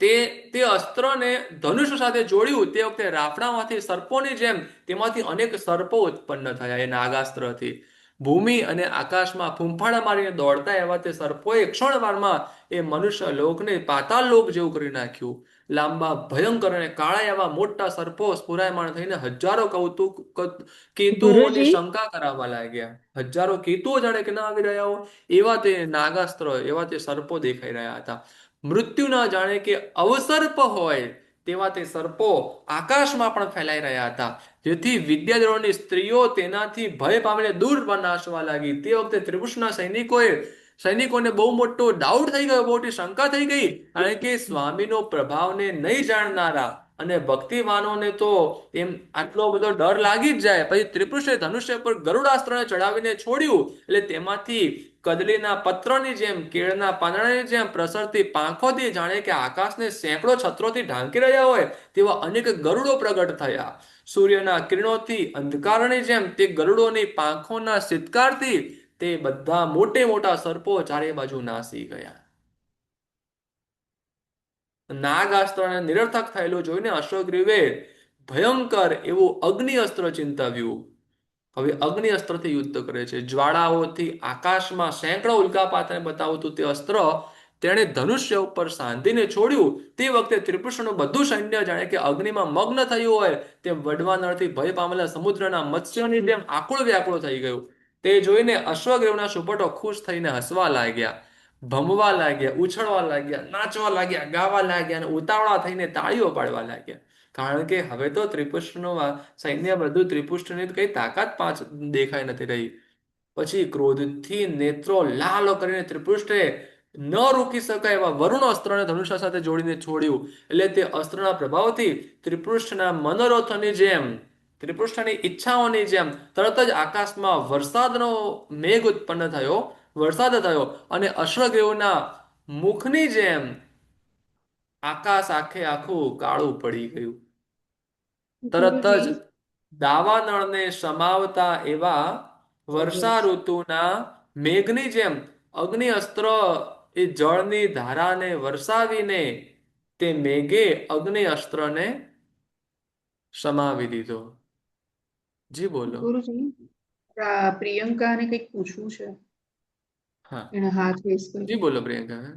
તે તે અસ્ત્રને ધનુષ સાથે જોડ્યું. તે વખતે રાફડામાંથી સર્પોની જેમ તેમાંથી અનેક સર્પો ઉત્પન્ન થયા એ નાગાસ્ત્રથી. ભૂમિ અને આકાશમાં ફૂંફાડા મારીને દોડતા એવા તે સર્પોએ ક્ષણવારમાં એ મનુષ્ય લોકને પાતાળ લોક જેવું કરી નાખ્યું. લાંબા ભયંકર અને કાળા એવા મોટા સર્પો સ્ફુરાયમાન થઈને હજારો કેતુઓની ગુરુજી, શંકા કરાવવા લાગ્યા. હજારો કેતુઓ જાણે કે ના આવી રહ્યા હોય એવા તે નાગાસ્ત્ર, એવા તે સર્પો દેખાઈ રહ્યા હતા. મૃત્યુના જાણે કે અવસર્પ હોય તેવા તે સર્પો આકાશમાં પણ ફેલાઈ રહ્યા હતા, જેથી વિદ્યાધરોની સ્ત્રીઓ તેનાથી ભય પામીને દૂર પણ નાશવા લાગી. તે વખતે ત્રિભુજના સૈનિકોને બહુ મોટો ડાઉટ થઈ ગયો, મોટી શંકા થઈ ગઈ, કારણ કે સ્વામીનો પ્રભાવને નહીં જાણનારા અને ભક્તિમાનોને તો એમ આટલો બધો ડર લાગી જ જાય. પછી ત્રિપુરુષે ધનુષ્ય પર ગરુડાસ્ત્રને ચડાવીને છોડ્યું, એટલે તેમાંથી કદલીના પત્રની જેમ, કેળના પાંદડાની જેમ પ્રસરતી પાંખોથી જાણે કે આકાશને સેંકડો છત્રોથી ઢાંકી રહ્યા હોય તેવા અનેક ગરુડો પ્રગટ થયા. સૂર્યના કિરણોથી અંધકારની જેમ તે ગરુડોની પાંખોના સિતકારથી તે બધા મોટે મોટા સર્પો ચારે બાજુ નાસી ગયા. નાગાસ્ત્રને નિરર્થક થયેલું જોઈને અશ્વગ્રીવે ભયંકર એવું અગ્નિ અસ્ત્ર ચિંતાવ્યું. હવે અગ્નિ અસ્ત્રથી યુદ્ધ કરે છે. જ્વાળાઓથી આકાશમાં સેંકડો ઉલ્કાપાતને બતાવતું તે અસ્ત્ર તેણે ધનુષ્ય ઉપર સાંધીને છોડ્યું. તે વખતે ત્રિપુરુષનું બધું સૈન્ય જાણે કે અગ્નિમાં મગ્ન થયું હોય તેમ વડવાનળથી ભય પામેલા સમુદ્રના મત્સ્યોની જેમ આકુળ વ્યાકુળ થઈ ગયું. તે જોઈને અશ્વગ્રીવના સુપટો ખુશ થઈને હસવા લાગ્યા, ભમવા લાગ્યા, ઉછળવા લાગ્યા, નાચવા લાગ્યા, ગાવા લાગ્યા અને ઉતાવળા થઈને તાળીઓ પાડવા લાગ્યા. કારણ કે હવે તો ત્રિપુષ્ટનું સૈન્ય બધું ત્રિપુષ્ટની કઈ તાકાત દેખાઈ નથી રહી. પછી ક્રોધથી નેત્રો લાલ કરીને ત્રિપુષ્ટે ન રોકી શકાય એવા વરુણ અસ્ત્રને ધનુષ્ય સાથે જોડીને છોડ્યું. એટલે તે અસ્ત્રના પ્રભાવથી ત્રિપુષ્ટના મનોરથની જેમ, ત્રિપુષ્ટની ઈચ્છાઓની જેમ તરત જ આકાશમાં વરસાદનો મેઘ ઉત્પન્ન થયો, વરસાદ થયો અને અશ્વગ્રીવના મુખની જેમ આકાશ આખે આખું કાળું પડી ગયું. તરત જ ગુરુજી દાવાનળને સમાવતા એવા વર્ષા ઋતુના મેઘની જેમ અગ્નિ અસ્ત્ર એ જળની ધારાને વરસાવીને તે મેઘે અગ્નિ અસ્ત્રને સમાવી દીધો. જી બોલો. ગુરુજી પ્રિયંકાને કંઈક પૂછવું છે. હા એને હાથ રેસ જી કર્યો. બોલો પ્રિયંકા.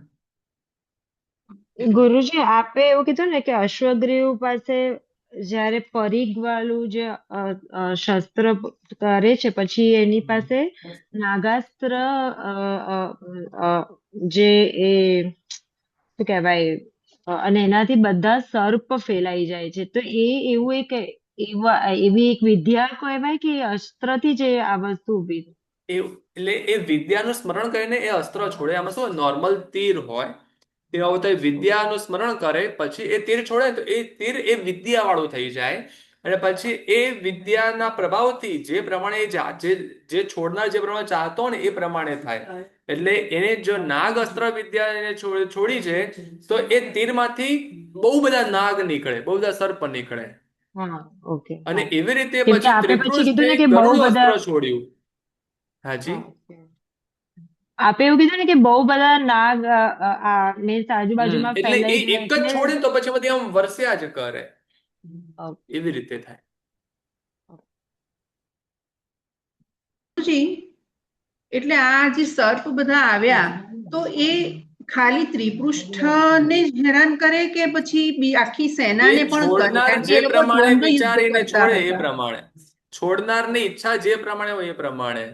ગુરુજી, આપે એવું કીધું ને કે અશ્વગ્રીવ પાસે જ્યારે પરીઘ વાળું જે શસ્ત્ર કરે છે, પછી એની પાસે નાગાસ્ત્ર જે એ શું કહેવાય, અને એનાથી બધા સર્પ ફેલાઈ જાય છે. તો એ એવું એક એવી એક વિદ્યા કહેવાય કે અસ્ત્રથી જ આ વસ્તુ ઊભી થઈ? એટલે એ વિદ્યાનું સ્મરણ કરીને એ અસ્ત્ર છોડે. આમાં શું નોર્મલ તીર હોય, તેવા વખતે વિદ્યાનું સ્મરણ કરે પછી એ તીર છોડે તો એ તીર એ વિદ્યા વાળું થઈ જાય. અને પછી એ વિદ્યાના પ્રભાવથી જે પ્રમાણે જે છોડનાર જે પ્રમાણે ચાહતો ને એ પ્રમાણે થાય. એટલે એને જો નાગ અસ્ત્ર વિદ્યા એને છોડી છે તો એ તીરમાંથી બહુ બધા નાગ નીકળે, બહુ બધા સર્પ નીકળે. હા, ઓકે. અને એવી રીતે કેમ કે પછી આપે પછી કીધું ત્રિપુરુષને ને કે બહુ ગરુડ બધા અસ્ત્ર છોડ્યું. હાજી. આપે એવું કીધું ને કે બહુ બધા નાગ મીન્સ આજુબાજુમાં એટલે એ ફેલાઈ ગયા એક જ એટલે છોડે ને તો પછી બધી આમ વરસ્યા જ કરે, એવી રીતે થાય. ગુરુજી એટલે આ જે સર્પ બધા આવ્યા તો એ ખાલી ત્રિપૃષ્ઠને જ હેરાન કરે કે પછી આખી સેનાને એ પણ કરે? છોડનાર કારણ કે જે એ લોકો પ્રમાણે દ્વંદ્વ યુદ્ધ વિચારીને કરતા છોડે એ હતા. પ્રમાણે, છોડનારની ઈચ્છા જે પ્રમાણે હોય એ પ્રમાણે.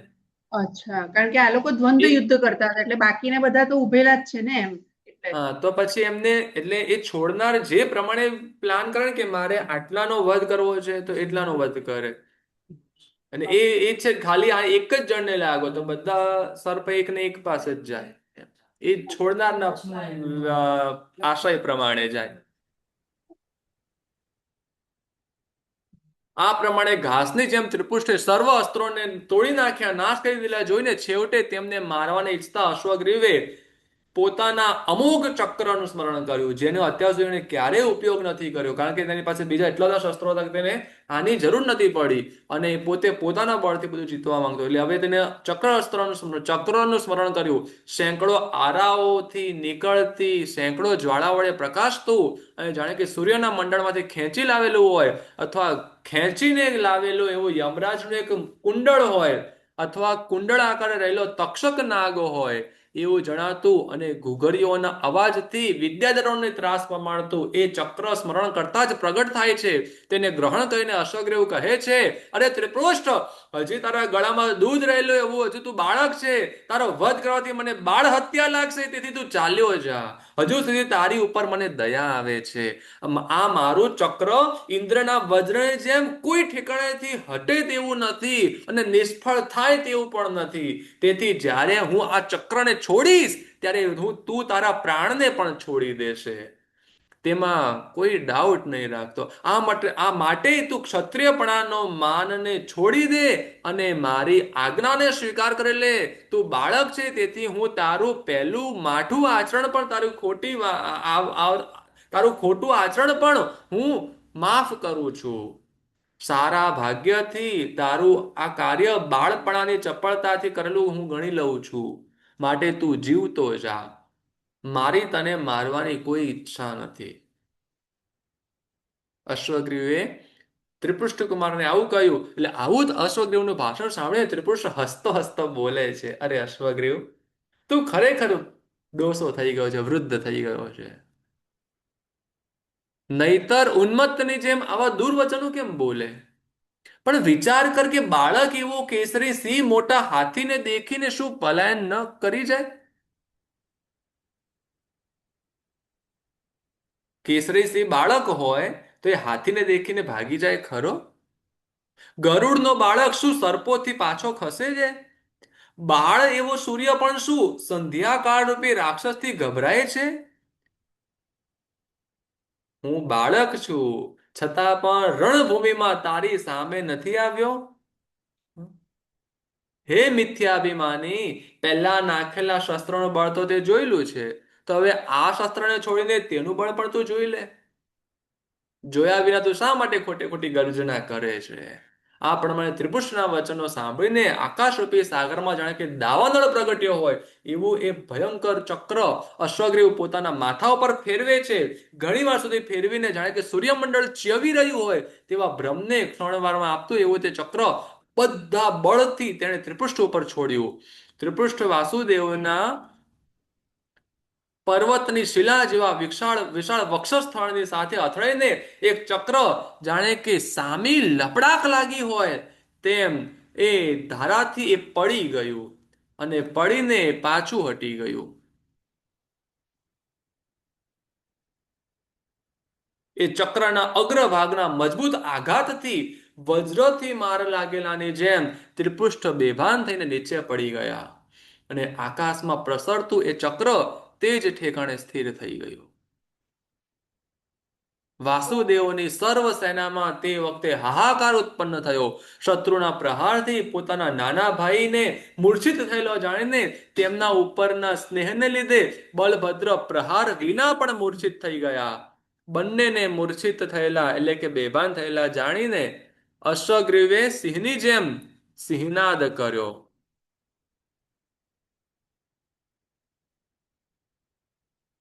અચ્છા, કારણ કે આ લોકો દ્વંદ્વ એ યુદ્ધ કરતા હતા એટલે બાકીના બધા તો ઉભેલા જ છે ને એમ. એટલે હા, તો પછી એમને એટલે એ છોડનાર જે પ્રમાણે પ્લાન કરે કે મારે આટલાનો વધ કરવો છે તો એટલાનો વધ કરે. અને એ છે ખાલી આ એક જ જણને લાગો તો બધા સર્પ એક ને એક પાસે જ જાય. એ છોડનારના આશય પ્રમાણે જાય. આ પ્રમાણે ઘાસની જેમ ત્રિપુષ્ટે સર્વ અસ્ત્રોને તોડી નાખ્યા, નાશ કરી દીધા જોઈને છેવટે તેમને મારવાને ઈચ્છતા અશ્વગ્રીવે પોતાના અમોઘ ચક્રનું સ્મરણ કર્યું, જેનો અત્યાર સુધી એને ક્યારેય ઉપયોગ નથી કર્યો, કારણ કે તેની પાસે બીજા એટલા બધા શસ્ત્રો હતા કે તેને આની જરૂર નથી પડી અને પોતે પોતાના બળથી બધું જીતવા માંગતો. એટલે હવે તેને ચક્રનું સ્મરણ કર્યું. સેંકડો આરાઓથી નીકળતી સેંકડો જ્વાળા વડે પ્રકાશતું અને જાણે કે સૂર્યના મંડળમાંથી ખેંચી લાવેલું હોય અથવા ખેંચીને લાવેલું એવું યમરાજનું એક કુંડળ હોય અથવા કુંડળ આકારે રહેલો તક્ષક નાગ હોય એવું જણાતું અને ઘૂઘરીઓના અવાજથી વિદ્યાધરોને ત્રાસ પમાડતું એ ચક્ર સ્મરણ કરતા જ પ્રગટ થાય છે. તેને ગ્રહણ કરીને અશ્વગ્રીવ કહે છે, અરે ત્રિપૃષ્ઠ, હજી તારા ગળામાં દૂધ રહેલું એવું હજુ તું બાળક છે. તારો વધ કરવાથી મને બાળ હત્યા લાગશે, તેથી તું ચાલ્યો જા. હજુ સુધી તારી ઉપર મને દયા આવે છે. આ મારું ચક્ર ઇન્દ્રના વજ્રની જેમ કોઈ ઠેકાણેથી હટે તેવું નથી અને નિષ્ફળ થાય તેવું પણ નથી. તેથી જ્યારે હું આ ચક્રને છોડીશ ત્યારે તું તારા પ્રાણને પણ છોડી દેશે, તેમાં કોઈ ડાઉટ નહીં રાખતો. આ માટે તું ક્ષત્રિયપણાનો માનને છોડી દે અને મારી આજ્ઞાને સ્વીકાર કરી લે. તું બાળક છે, તેથી હું તારું પહેલું માઠું આચરણ પણ તારું ખોટું આચરણ પણ હું માફ કરું છું. સારા ભાગ્યથી તારું આ કાર્ય બાળપણાની ચપળતાથી કરેલું હું ગણી લઉં છું. માટે તું જીવતો જા. મારી તને મારવાની કોઈ ઈચ્છા નથી. અશ્વગ્રીવે ત્રિપુષ્ટ કુમારને આવું કહ્યું. એટલે આવું જ અશ્વગ્રીવનું ભાષણ સાંભળીને ત્રિપુષ્ટ હસતો હસતો બોલે છે, અરે અશ્વગ્રીવ, તું ખરેખર ડોસો થઈ ગયો છે, વૃદ્ધ થઈ ગયો છે. નહીતર ઉન્મત્તની જેમ આવા દુર્વચનો કેમ બોલે? પણ વિચાર કર કે બાળક એવો કેસરી સિંહ મોટા હાથીને દેખીને શું પલાયન ન કરી જાય? કેસરી સિંહ બાળક હોય તો એ હાથીને દેખીને ભાગી જાય ખરો? ગરુડનો બાળક શું સર્પોથી પાછો ખસે છે? બાળ એવો સૂર્ય પણ શું સંધ્યાકાળ રૂપી રાક્ષસથી ગભરાય છે? હું બાળક છું, છતાં પણ રણભૂમિમાં તારી સામે નથી આવ્યો. હે મિથ્યાભિમાની, પહેલા નાખેલા શસ્ત્રોનું બળ તો તે જોયેલું છે, તો હવે આ શસ્ત્રને છોડીને તેનું બળ પણ તું જોઈ લે. જોયા વિના તું શા માટે ખોટે ખોટી ગર્જના કરે છે? આ પ્રમાણે ત્રિપુષ્ટના વચનો સાંભળીને આકાશરૂપી સાગરમાં જાણે કે દાવાનળ પ્રગટ્યો હોય એવું એ ભયંકર ચક્ર અશ્વગ્રીવ પોતાના માથા ઉપર ફેરવે છે. ઘણી વાર સુધી ફેરવીને જાણે કે સૂર્યમંડળ ચ્યવી રહ્યું હોય તેવા ભ્રમને ક્ષણવારમાં આપતું એવું તે ચક્ર બધા બળથી તેણે ત્રિપુષ્ટ ઉપર છોડ્યું. ત્રિપુષ્ટ વાસુદેવના પર્વતની શિલા જેવા વિશાળ વિશાળ વક્ષસ્થળની સાથે અથડાઈને એક ચક્ર જાણે કે સામી લપડાક લાગી હોય તેમ એ ધારાથી એ પડી ગયું અને પડીને પાછું હટી ગયું. એ ચક્રના અગ્રભાગના મજબૂત આઘાતથી વજ્રથી માર લાગેલાની જેમ ત્રિપુષ્ટ બેભાન થઈને નીચે પડી ગયા અને આકાશમાં પ્રસરતું એ ચક્ર તે જ ઠેકાણે સ્થિર થઈ ગયું. વાસુદેવની સર્વ સેનામાં તે વખતે હાહાકાર ઉત્પન્ન થયો. શત્રુના પ્રહારથી પોતાના નાના ભાઈને મૂર્છિત થયેલો જાણીને તેમના ઉપરના સ્નેહને લીધે બલભદ્ર પ્રહાર વિના પણ મૂર્છિત થઈ ગયા. બંનેને મૂર્છિત થયેલા એટલે કે બેભાન થયેલા જાણીને અશ્વગ્રીવે સિંહની જેમ સિંહનાદ કર્યો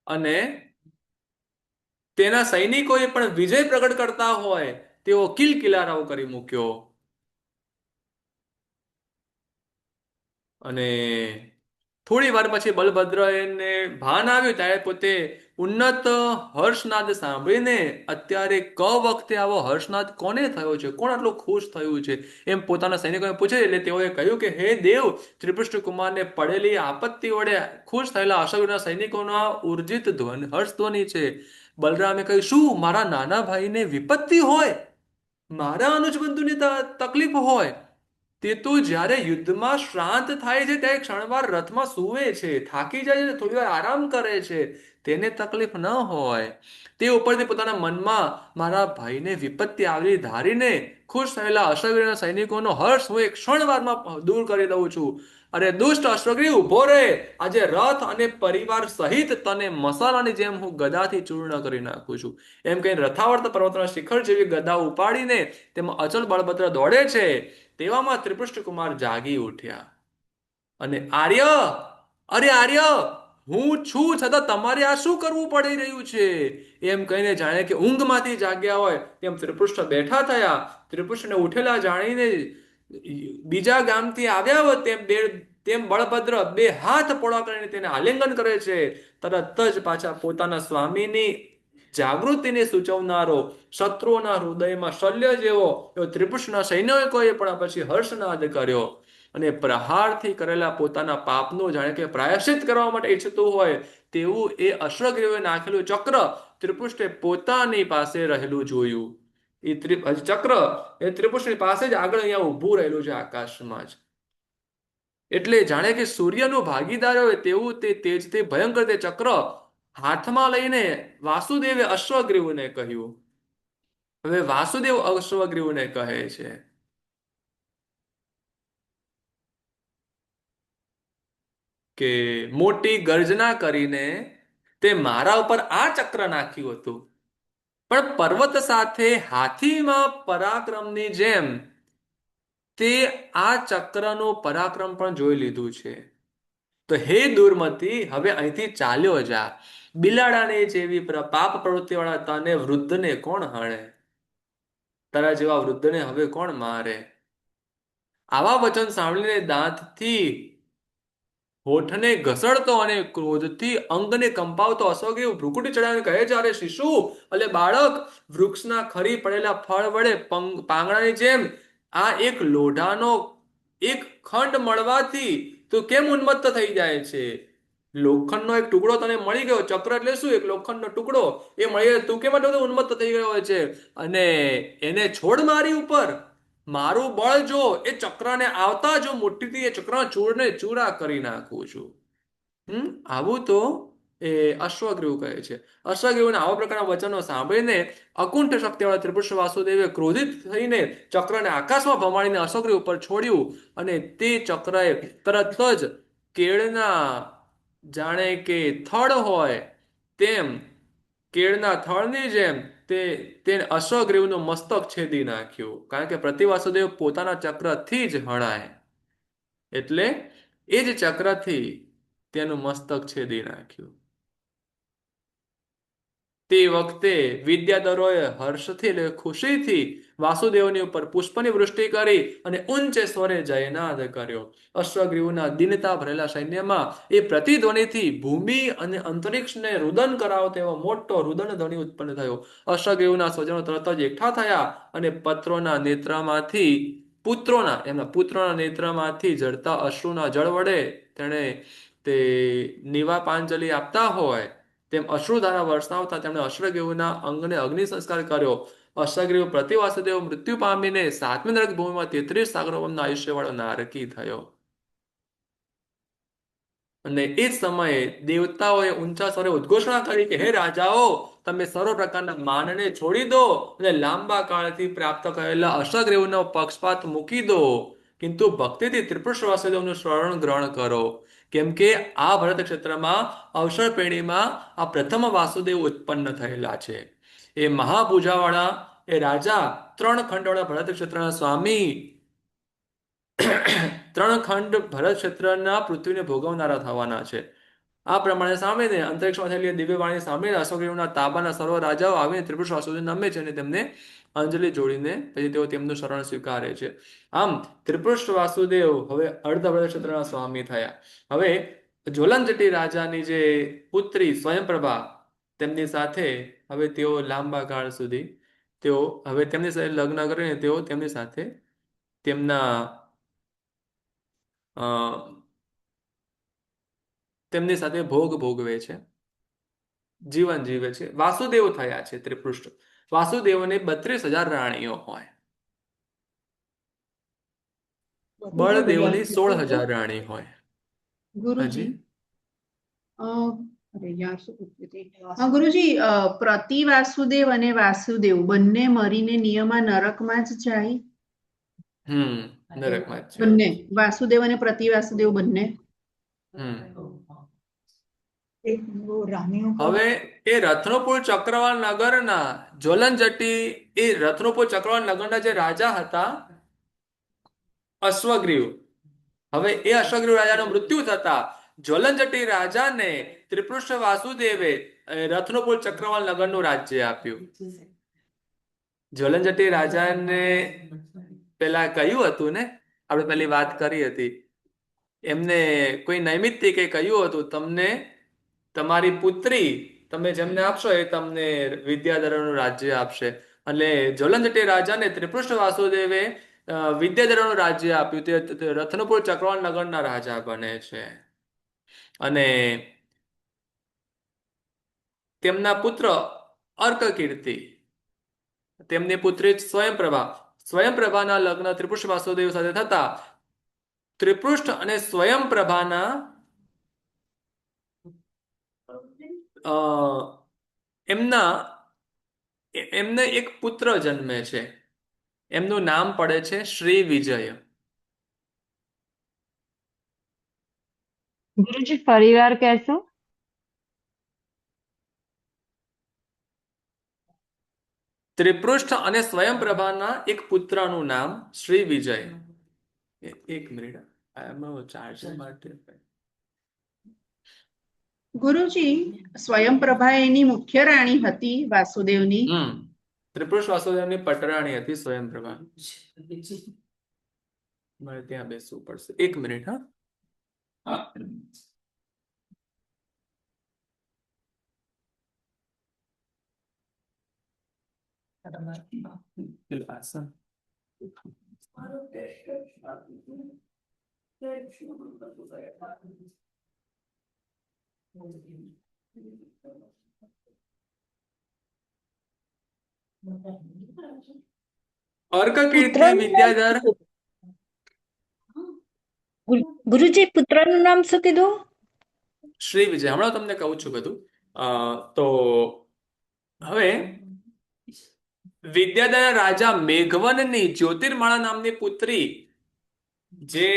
અને તેના સૈનિકોએ પણ વિજય પ્રગટ કરતા હોય તેવો કિલકિલારાવ કરી મૂક્યો. અને થોડી વાર પછી બલભદ્રને ભાન આવ્યું ત્યારે પોતે ઉન્નત હર્ષનાદ સાંભળીને અત્યારે વખતે આવો હર્ષનાદ કોને થયો છે, કોણ આટલું ખુશ થયું છે એમ પોતાના સૈનિકોને પૂછે. એટલે તેઓએ કહ્યું કે હે દેવ, ત્રિપુષ્ટ કુમારને પડેલી આપત્તિ વડે ખુશ થયેલા અશ્વના સૈનિકોના ઉર્જિત હર્ષધ્વનિ છે. બલરામે કહ્યું, શું મારા નાના ભાઈને વિપત્તિ હોય, મારા અનુજબંધુની તકલીફ હોય? તે તો જ્યારે યુદ્ધમાં શ્રાંત થાય છે ત્યારે ક્ષણવાર રથમાં સૂવે છે, થાકી જાય છે, થોડી વાર આરામ કરે છે, તેને તકલીફ ન હોય. તે ઉપરથી પોતાના મનમાં મારા ભાઈને વિપત્તિ આવી ધારીને ખુશ થયેલા અશ્વગ્રીવના સૈનિકોનો હર્ષ હું એક ક્ષણવારમાં દૂર કરી દઉં છું. અરે દુષ્ટ અશ્વગ્રીવ, ઉભો રહે! આજે રથ અને પરિવાર સહિત તને મસાલાની જેમ હું ગદાથી ચૂર્ણ કરી નાખું છું. એમ કહીને રથાવર્ત પર્વતના શિખર જેવી ગદા ઉપાડીને તેમાં અચલ બળભદ્ર દોડે છે. તેવામાં ત્રિપુષ્ટ કુમાર જાગી ઉઠ્યા અને આર્ય, અરે આર્ય, હું છું છતાં તમારે આ શું કરવું પડી રહ્યું છે એમ કહીને જાણે કે ઊંઘમાંથી જાગ્યા હોય તેમ ત્રિપુષ્ટ બેઠા થયા. ત્રિપુષ્ટને ઉઠેલા જાણીને બીજા ગામથી આવ્યા હોય તેમ બે તેમ બળભદ્ર બે હાથ પોળા કરીને તેને આલિંગન કરે છે. તરત જ પાછા પોતાના સ્વામીની જાગૃતિને સૂચવનારો શત્રુઓના હૃદયમાં શલ્ય જેવો એવો ત્રિપુષ્ણના સૈનિકોએ પણ પછી હર્ષનાદ કર્યો અને પ્રહારથી કરેલા પોતાના પાપનું જાણે કે પ્રાયશ્ચિત કરવા માટે ઈચ્છતું હોય તેવું એ અશ્વગ્રીવે નાખેલું ચક્ર ત્રિપુષ્ણે પોતાની પાસે રહેલું જોયું. એ ચક્ર એ ત્રિપુષ્ણની પાસે જ આગળ અહીંયા ઊભું રહેલું છે આકાશમાં જ. એટલે જાણે કે સૂર્યનું ભાગીદાર હોય તેવું તે તેજથી ભયંકર તે ચક્ર હાથમાં લઈને વાસુદેવે અશ્વગ્રીવને કહ્યું. હવે વાસુદેવ અશ્વગ્રીવને કહે છે કે મોટી ગર્જના કરીને તે મારા ઉપર આ ચક્ર નાખ્યું હતું, પણ પર્વત સાથે હાથીમાં પરાક્રમની જેમ તે આ ચક્રનું પરાક્રમ પણ જોઈ લીધું છે. તો હે દુર્મતી, હવે અહીંથી ચાલ્યો જા. બિલાડાની જેવી પાપ પ્રવૃત્તિ વાળા તને વૃદ્ધને કોણ હણે? તારા જેવા વૃદ્ધને હવે કોણ મારે? આવા વચન સાંભળીને દાંતથી હોઠને ઘસડતો અને ક્રોધથી અંગને કંપાવતો અશ્વગ્રીવ ભ્રુકુટી ચડાવીને કહે છે, અરે શિશુ, અલે બાળક, વૃક્ષના ખરી પડેલા ફળ વડે પાંગણાની જેમ આ એક લોઢાનો એક ખંડ મળવાથી તું કેમ ઉન્મત્ત થઈ જાય છે? લોખંડનો એક ટુકડો તને મળી ગયો, ચક્ર એટલે શું? એક લોખંડનો ટુકડો એ મળી ગયો, તું કેમ આટલો ઉન્મત્ત થઈ ગયો હોય છે? અને એને છોડ મારી ઉપર. મારું બળ જો, એ ચક્રને આવતા જો મુઠ્ઠીથી એ ચક્રના ચૂરને ચૂરા કરી નાખું છું. આવું તો એ અશ્વગ્રીવ કહે છે. અશ્વગ્રીવના આવા પ્રકારના વચનો સાંભળીને અકુંઠ શક્તિવાળા ત્રિપુષ્ણ વાસુદેવે ક્રોધિત થઈને ચક્રને આકાશમાં ભમાડીને અશ્વગ્રીવ ઉપર છોડ્યું અને તે ચક્રએ તરત જ કેળના જાણે કે થડ હોય તેમ કેળના થળની જેમ તે અશ્વગ્રીવનું મસ્તક છેદી નાખ્યું. કારણ કે પ્રતિવાસુદેવ પોતાના ચક્રથી જ હણાય, એટલે એ જ ચક્રથી તેનું મસ્તક છેદી નાખ્યું. તે વખતે વિદ્યાધરોએ હર્ષથી એટલે ખુશીથી વાસુદેવની ઉપર પુષ્પની વૃષ્ટિ કરી અને ઊંચે સ્વરે જયનાદ કર્યો. અશ્વગ્રીવના દીનતા ભરેલા સૈન્યમાં એ પ્રતિધ્વનિથી ભૂમિ અને અંતરિક્ષને રુદન કરાવતો એવો મોટો રુદન ધ્વનિ ઉત્પન્ન થયો. અશ્વગ્રીવના સ્વજનો તરત જ એકઠા થયા અને એમના પુત્રોના નેત્રમાંથી જળતા અશ્રુના જળ વડે તેણે તે નિવાપાંજલિ આપતા હોય તેમ અશ્રુધારા વરસાવતા તેમણે અશ્વગ્રીવના અંગને અગ્નિ સંસ્કાર કર્યો. અશ્વગ્રીવ પ્રતિવાસુદેવ મૃત્યુ પામીને 7મી નરક ભૂમિમાં 33 સાગરોવમના આયુષ્યવાળો નારકી થયો. અને એ જ સમયે દેવતાઓએ ઊંચા સ્વરે ઉદ્ઘોષણા કરી કે હે રાજાઓ, તમે સર્વ પ્રકારના માનને છોડી દો અને લાંબા કાળથી પ્રાપ્ત કરેલા અશ્વગ્રીવનો પક્ષપાત મૂકી દો, કિંતુ ભક્તિથી ત્રિપુષ્ણ વાસુદેવનું શરણ ગ્રહણ કરો. કેમ કે આ ભરત ક્ષેત્રમાં અવસર પેઢીમાં આ પ્રથમ વાસુદેવ ઉત્પન્ન થયેલા છે. એ મહાપૂજાવાળા એ રાજા 3 ખંડવાળા ભરત ક્ષેત્રના સ્વામી 3 ખંડ ભરત ક્ષેત્રના પૃથ્વીને ભોગવનારા થવાના છે. આ પ્રમાણે સાંભળીને અંતરિક્ષમાં થયેલી દિવ્યવાણી સાંભળીને અશ્વગ્રીવના તાબાના સર્વ રાજાઓ આવીને ત્રિપુષ્ણ વાસુદેવ નમે છે અને તેમને અંજલિ જોડીને પછી તેઓ તેમનું શરણ સ્વીકારે છે. આમ ત્રિપુષ્ણ વાસુદેવ હવે અર્ધભરત ક્ષેત્રના સ્વામી થયા. હવે જ્વલનજટી રાજાની જે પુત્રી સ્વયંપ્રભા, તેમની સાથે હવે તેઓ લાંબા કાળ સુધી તેઓ હવે તેમની સાથે લગ્ન કરીને તેઓ તેમની સાથે તેમની સાથે ભોગ ભોગવે છે, જીવન જીવે છે. વાસુદેવ થયા છે ત્રિપુષ્ણ. વાસુદેવને 32,000 રાણીઓ હોય, બળદેવની 16,000 રાણી હોય. ગુરુજી, હાજી અરે યાર શું પૂછતી હતી? હા ગુરુજી, પ્રતિ વાસુદેવ અને વાસુદેવ બંને મરીને નિયમા નરકમાં જ જાય? નરકમાં જ છે. બંને વાસુદેવ અને પ્રતિ વાસુદેવ બંને? હવે એ રત્નપુર ચક્રવાલ નગરના જ્વલનજટી, એ રત્નપુર ચક્રવાલ નગરના જે રાજા હતા અશ્વગ્રીવ, હવે એ અશ્વગ્રીવ રાજાનું મૃત્યુ થતા જ્વલનજટી રાજાને ત્રિપુષ્ણ વાસુદેવે રત્નપુર ચક્રવાલ નગરનું રાજ્ય આપ્યું. જ્વલનજટી રાજાને પેલા કહ્યું હતું ને, આપણે પેલી વાત કરી હતી એમને કોઈ નૈમિત્તિકે કહ્યું હતું, તમને તમારી પુત્રી તમે જેમને આપશો એ તમને વિદ્યાધરનું રાજ્ય આપશે. એટલે જ્વલંજટી રાજાને ત્રિપૃષ્ઠ વાસુદેવે વિદ્યાધરનું રાજ્ય આપ્યું. તે રત્નપુર ચક્રવાળ નગરના રાજા બને છે. અને તેમના પુત્ર અર્કકીર્તિ, તેમની પુત્રી સ્વયંપ્રભા, સ્વયંપ્રભાના લગ્ન ત્રિપુષ્ટ વાસુદેવ સાથે થતા ત્રિપૃષ્ઠ અને સ્વયંપ્રભાના અ એમના એમને એક પુત્ર જન્મે છે. એમનું નામ પડે છે શ્રી વિજય. ગુરુજી ફરીવાર કહેશો? ત્રિપૃષ્ઠ અને સ્વયંપ્રભાના એક પુત્રનું નામ શ્રી વિજય. એક મિનિટ, ચાર્જર માટે. ગુરુજી, સ્વયંપ્રભા એની મુખ્ય રાણી હતી વાસુદેવની. ત્રિપુષ્ટ વાસુદેવની પટરાણી હતી સ્વયંપ્રભા. મારે ત્યાં બેસવું પડશે, એક મિનિટ. હા, આસન. અર્કકીર્તિ વિદ્યાધર. ગુરુજી, પુત્રનું નામ શું કીધું? શ્રી વિજય. હમણાં તમને કહું છું બધું. તો હવે વિદ્યાધર રાજા મેઘવનની જ્યોતિર્માળા નામની પુત્રી, જે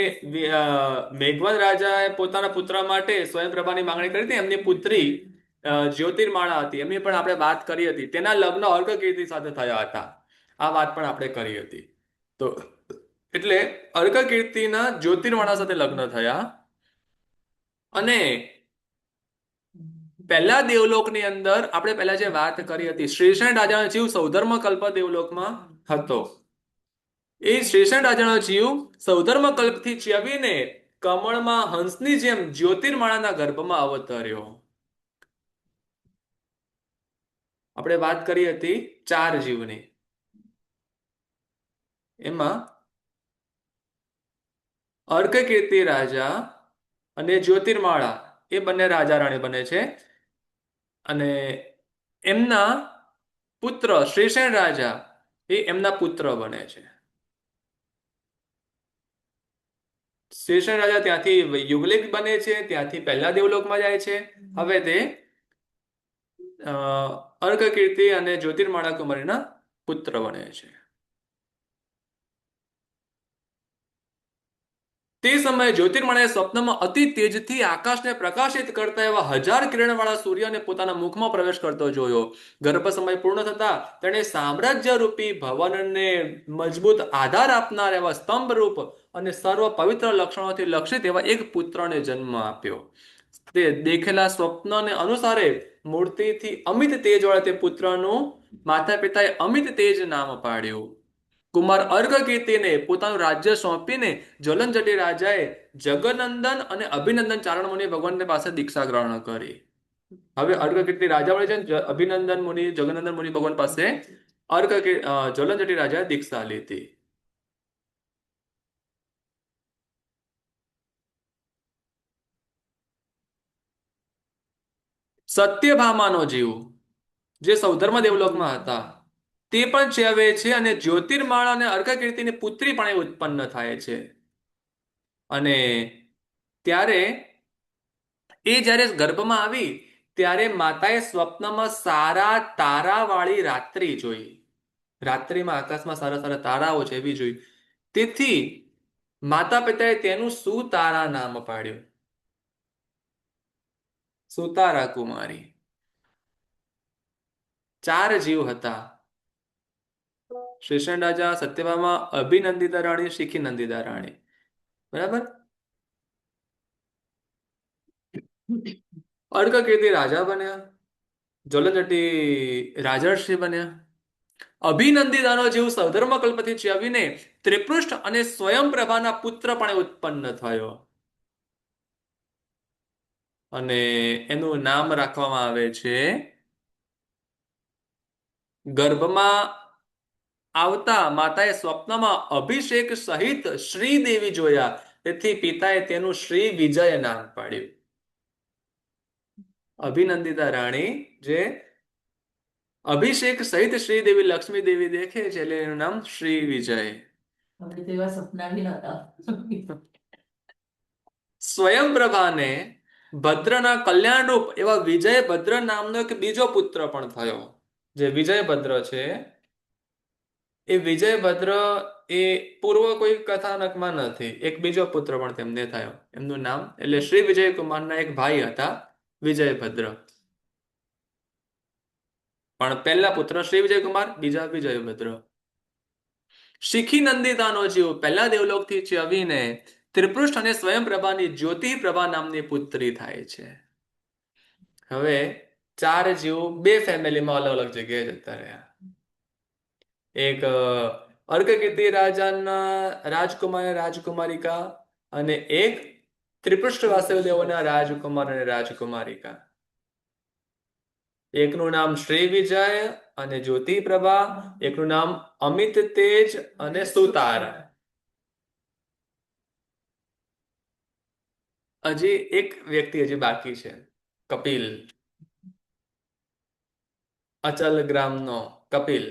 મેઘવન રાજાએ પોતાના પુત્ર માટે સ્વયંપ્રભાની માંગણી કરી હતી, એમની પુત્રી જ્યોતિર્માળા હતી. એમની પણ આપણે વાત કરી હતી. તેના લગ્ન અર્કકીર્તિ સાથે થયા હતા. આ વાત પણ આપણે કરી હતી. તો એટલે અર્કકીર્તિના જ્યોતિર્માળા સાથે લગ્ન થયા. અને પહેલા દેવલોકની અંદર આપણે પહેલા જે વાત કરી હતી, શ્રીષણ રાજાનો જીવ સૌધર્મ કલ્પ દેવલોકમાં હતો. એ શ્રીષણ રાજાનો જીવ સૌધર્મ કલ્પથી ચ્યવીને કમળમાં હંસની જેમ જ્યોતિર્માળાના ગર્ભમાં અવતર્યો. આપણે વાત કરી હતી 4 જીવની. એમાં અર્કકીર્તિ રાજા અને જ્યોતિર્માળા એ બંને રાજા રાણી બને છે. અને એમના પુત્ર શ્રીષણ રાજા એ એમના પુત્ર બને છે. શ્રીષણ રાજા ત્યાંથી યુગલિક બને છે, ત્યાંથી પહેલા દેવલોકમાં જાય છે. હવે તે અર્કકીર્તિ અને જ્યોતિર્માળા કુમારીના પુત્ર બને છે. તે સમયે જ્યોતિર્માળાએ સ્વપ્નમાં અતિ તેજથી આકાશને પ્રકાશિત કરતા એવા 1000 કિરણવાળા સૂર્યને પોતાના મુખમાં પ્રવેશ કરતો જોયો. ગર્ભ સમય પૂર્ણ થતા તેણે સામ્રાજ્ય રૂપી ભવનને મજબૂત આધાર આપનાર એવા સ્તંભ રૂપ અને સર્વ પવિત્ર લક્ષણોથી લક્ષિત એવા એક પુત્રને જન્મ આપ્યો. તે દેખેલા સ્વપ્નને અનુસારે મૂર્તિથી અમિત તેજવાળા તે પુત્રનું માતા પિતાએ અમિત તેજ નામ પાડ્યું. કુમાર અર્કકીર્તિને પોતાનું રાજ્ય સોંપીને જ્વલનજટી રાજાએ જગનંદન અને અભિનંદન ચારણ મુનિ ભગવાન પાસે દીક્ષા ગ્રહણ કરી. હવે અર્કકીર્તિ રાજા મળે છે, અભિનંદન મુનિ જગનંદન મુનિ ભગવાન પાસે જ્વલનજટી રાજાએ દીક્ષા લીધી. સત્યભામાનો જીવ, જે સૌધર્મ દેવલોકમાં હતા, તે પણ ચેવે છે. અને જ્યોતિર્માળા અને અર્કકીર્તિની પુત્રી પણ ઉત્પન્ન થાય છે. અને ત્યારે એ જ્યારે ગર્ભમાં આવી ત્યારે માતાએ સ્વપ્નમાં સારા તારાવાળી રાત્રિ જોઈ. રાત્રિમાં આકાશમાં સારા સારા તારાઓ છે એવી જોઈ. તેથી માતા પિતાએ તેનું સુતારા નામ પાડ્યું. સુતારા કુમારી. 4 જીવ હતા: શ્રીષણ રાજા, સત્યભામા, અભિનંદિતા રાણી, શિખી નંદિતા રાણી. બરાબર. અર્કકીર્તિ રાજા બન્યા, જ્વલનજટી રાજર્ષિ બન્યા. અભિનંદિતાનો જીવ સૌધર્મ કલ્પથી ચ્યવીને ત્રિપૃષ્ઠ અને સ્વયંપ્રભાના પુત્ર પણ ઉત્પન્ન થયો. અને એનું નામ રાખવામાં આવે છે ગર્ભમાં આવતા માતાએ સ્વપ્નમાં અભિષેક સહિત શ્રીદેવી જોયા, તેથી પિતાએ તેનું શ્રી વિજય નામ પાડ્યું. અભિનંદિતા રાણી જે અભિષેક સહિત શ્રીદેવી લક્ષ્મી દેવી દેખે છે એટલે એનું નામ શ્રી વિજય. સ્વયંપ્રભાને ભદ્રના કલ્યાણરૂપ એવા વિજયભદ્ર નામનો એક બીજો પુત્ર પણ થયો. જે વિજયભદ્ર છે એ વિજયભદ્ર એ પૂર્વ કોઈ કથાનકમાં નથી, એક બીજો પુત્ર પણ તેમને થયો. એમનું નામ એટલે શ્રી વિજયકુમારના એક ભાઈ હતા વિજયભદ્ર, પણ પહેલા પુત્ર શ્રી વિજયકુમાર, બીજા વિજયભદ્ર. શિખી નંદિતાનો જીવ પહેલા દેવલોકથી ચ્યવીને ત્રિપૃષ્ઠ અને સ્વયંપ્રભાની જ્યોતિપ્રભા નામની પુત્રી થાય છે. હવે 4 જીવ 2 ફેમિલીમાં અલગ અલગ જગ્યાએ જતા રહ્યા. એક અર્કકીર્તિ રાજાના રાજકુમાર અને રાજકુમારિકા, અને એક ત્રિપૃષ્ઠ વાસુદેવના રાજકુમાર અને રાજકુમારિકા. એકનું નામ શ્રી વિજય અને જ્યોતિપ્રભા, એકનું નામ અમિત તેજ અને સુતારા. હજી એક વ્યક્તિ હજી બાકી છે, કપિલ, અચલ ગ્રામનો કપિલ,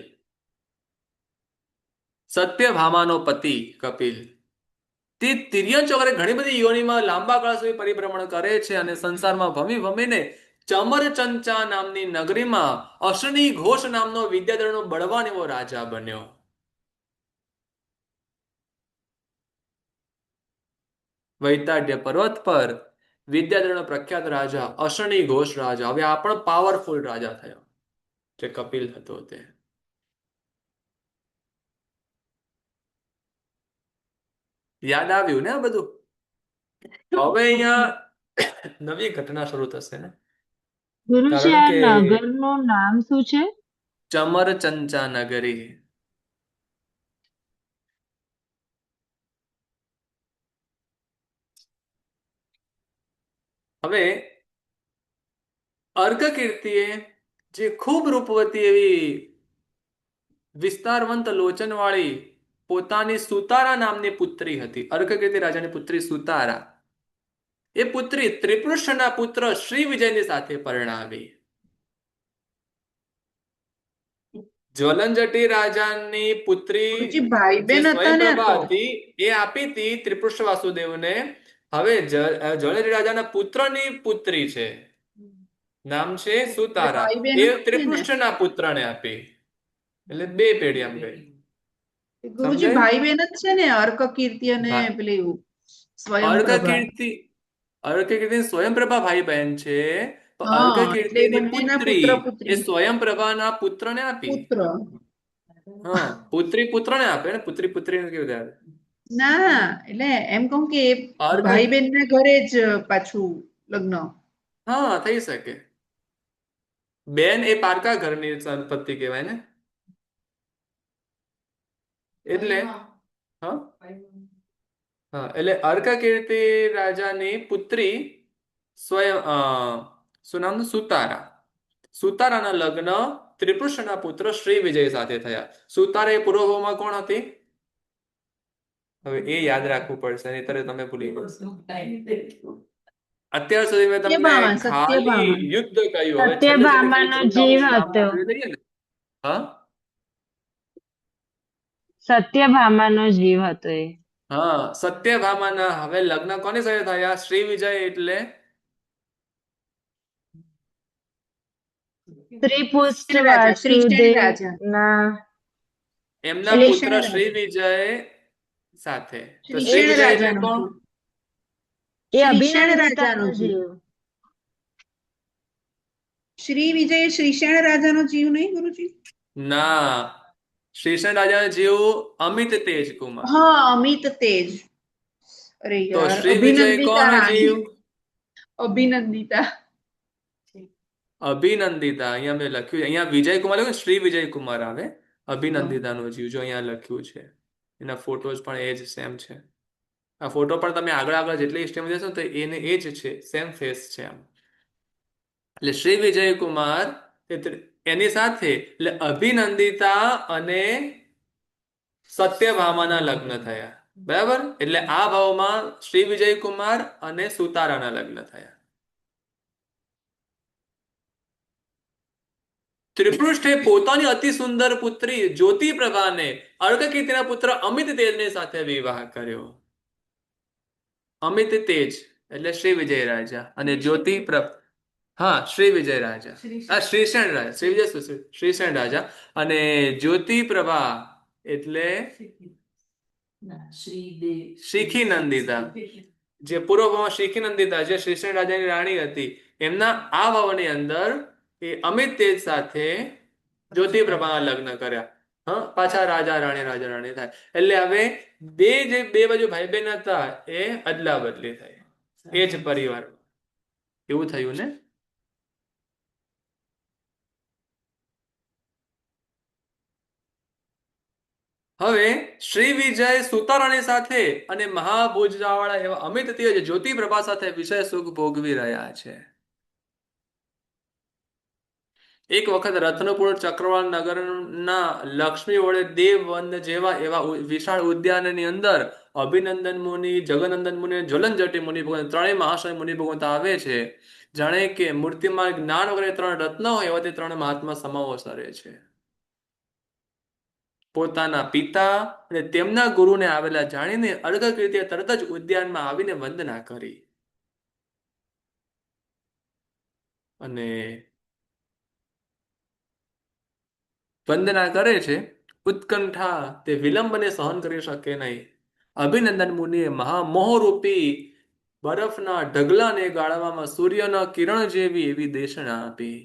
સત્યભામાનો પતિ કપિલ. તે તિર્યન ચક્રે ઘણી બધી યોનિમાં લાંબા કાળ સુધી પરિભ્રમણ કરે છે અને સંસારમાં ભમીને ચમરચંચા નામની નગરીમાં અશ્વિની ઘોષ નામનો વિદ્યાધરનો બળવાન એવો રાજા બન્યો. વૈતાડ્ય પર્વત પર વિદ્યાધરનો પ્રખ્યાત રાજા અશ્વિની ઘોષ રાજા, હવે આ પણ પાવરફુલ રાજા થયો જે કપિલ હતો તે. યાદ આવ્યું ને આ બધું? હવે અહીંયા નવી ઘટના શરૂ થશે ને, ગુરુજી, કારણ આ કે નગરનું નામ શું છે? ચમરચંચા નગરી. હવે અર્કકીર્તિએ જે ખૂબ રૂપવતી એવી વિસ્તારવંત લોચનવાળી પોતાની સુતારા નામની પુત્રી હતી. અર્કકીર્તિ રાજાની પુત્રી સુતારા, એ પુત્રી ત્રિપૃષ્ઠના પુત્ર શ્રી વિજયની સાથે પરણાવી. જ્વલનજટી રાજાની પુત્રી ગુરુજી ભાઈ જે બહેન હતા ને આ સ્વયંપ્રભા તો. હતી એ આપી હતી ત્રિપૃષ્ઠ વાસુદેવને. હવે જ્વલનજટી રાજાના પુત્રની પુત્રી છે, નામ છે સુતારા, ભાઈ બહેન એ જ છે ને. ત્રિપૃષ્ઠના પુત્રને આપી. એટલે 2 પેઢી આમ ગઈ. ગુરુજી સમજાય? ભાઈ બહેન જ છે ને, અર્કકીર્તિ અને પેલી સ્વયંપ્રભા. અર્કકીર્તિ સ્વયંપ્રભા ભાઈ બહેન છે, તો હા, એટલે અર્કકીર્તિની બંનેના પુત્રી પુત્ર એ પુત્રી. સ્વયંપ્રભાના પુત્રને આપી. પુત્ર. હા, પુત્રી પુત્રને આપે ને, પુત્રી પુત્રીને કેવી રીતે આપે? ના, એટલે એમ કહું કે એ અર્ક ભાઈ બહેન ના ઘરે જ પાછું લગ્ન. હા, થઈ શકે. બેન એ પારકા ઘરની સંપત્તિ કહેવાય ને, એટલે હા હા, એટલે અર્કકીર્તિ રાજાની પુત્રી શું નામ? સુતારા. સુતારાના લગ્ન ત્રિપૃષ્ઠના પુત્ર શ્રી વિજય સાથે થયા. સુતારા એ પૂર્વભાવમાં કોણ હતી? હવે એ યાદ રાખવું પડશે, નહીંતર તમે ભૂલી જશો. અત્યાર સુધી મેં તમને સત્યભામા, ખાલી સત્યભામા. યુદ્ધ કહ્યું, હવે છેલ્લે છેલ્લે ખાલી સત્યભામાનો જીવ છોકરાઓના નામ હતો. જોઈ લઈએ ને. હા સત્યભામાનો જીવ હતો એ. હા, સત્યભામાના હવે લગ્ન કોની સાથે થયા? શ્રી વિજય એટલે ત્રિપુષ્ટ રાજા, શ્રીષેણ વાસુદેવ રાજા. ના એમના એટલે પુત્ર શ્રીષેણ શ્રી રાજા. વિજય સાથે. તો શ્રી શ્રીષેણ વિજય એટલે રાજાનો કોણ? જીવ. એ શ્રીષેણ અભિનંદિતાનો રાજાનો જીવ. જીવ. શ્રી વિજય શ્રીષેણ રાજાનો જીવ નહીં ગુરુજી? ના, શ્રીષણ રાજા જેવું અમિત તેજ કુમાર. હા, અમિત તેજ. અરે તો યાર, શ્રી વિજય અભિનંદિતા કોણ રાણી. જીવ? અભિનંદિતા. અભિનંદિતા. અહીંયા મેં લખ્યું, અહીંયા વિજય કુમાર લખ્યું, શ્રી વિજય કુમાર આવે. અભિનંદિતાનો જીવ જો અહીંયા લખ્યું છે. એના ફોટોઝ પણ એ જ સેમ છે. આ ફોટો પણ તમે આગળ આગળ જેટલી હિસ્ટ્રીમાં જશો તો એને એ જ છે, સેમ ફેસ છે આમ. એટલે શ્રી વિજયકુમાર એની સાથે એટલે અભિનંદિતા અને સત્યભામાના લગ્ન થયા. બરાબર, એટલે આ ભાવમાં શ્રી વિજયકુમાર અને સુતારાના લગ્ન થયા. ત્રિપૃષ્ઠે પોતાની અતિ સુંદર પુત્રી જ્યોતિપ્રભાને અર્કકીર્તિના પુત્ર અમિત તેજની સાથે વિવાહ કર્યો. અમિત તેજ એટલે શ્રી વિજય રાજા અને જ્યોતિપ્રભા, હા શ્રી વિજય રાજા, શ્રીસેન રાજા, શ્રી વિજય શ્રીસેન રાજા અને જ્યોતિપ્રભા એટલે શીખી નંદિતા, જે પૂર્વમાં શીખી નંદિતા જે શ્રીસેન રાજાની રાણી હતી, એમના આ ભાવની અંદર એ અમિત તેજ સાથે જ્યોતિપ્રભાના લગ્ન કર્યા. હા, પાછા રાજા રાણી થાય. એટલે હવે બે બાજુ ભાઈ બહેન હતા એ અદલા બદલી થઈ, એ જ પરિવાર એવું થયું ને. હવે શ્રી વિજય સુતારાણી સાથે અને મહાભુજાવાળા એવા અમિત તેજ જ્યોતિપ્રભા સાથે વિષય સુખ ભોગવી રહ્યા છે. એક વખત રત્નપુર ચક્રવાળ નગરના લક્ષ્મી વડે દેવવન જેવા એવા વિશાળ ઉદ્યાનની અંદર અભિનંદન મુનિ, જગનંદન મુનિ, જ્વલનજટી મુનિ ભગવાન ત્રણેય મહાશય મુનિ ભગવાન આવે છે. જાણે કે મૂર્તિમાં જ્ઞાન વગેરે ત્રણ રત્ન હોય એવા તે ત્રણ મહાત્મા સમાવો સરે છે. પોતાના પિતા અને તેમના ગુરુને આવેલા જાણીને અર્કકીર્તિએ તરત જ ઉદ્યાનમાં આવીને વંદના કરી અને વંદના કરે છે. ઉત્કંઠા તે વિલંબને સહન કરી શકે નહીં. અભિનંદન મુનિએ મહામોહરૂપી બરફના ઢગલાને ગાળવામાં સૂર્યના કિરણ જેવી એવી દેશના આપી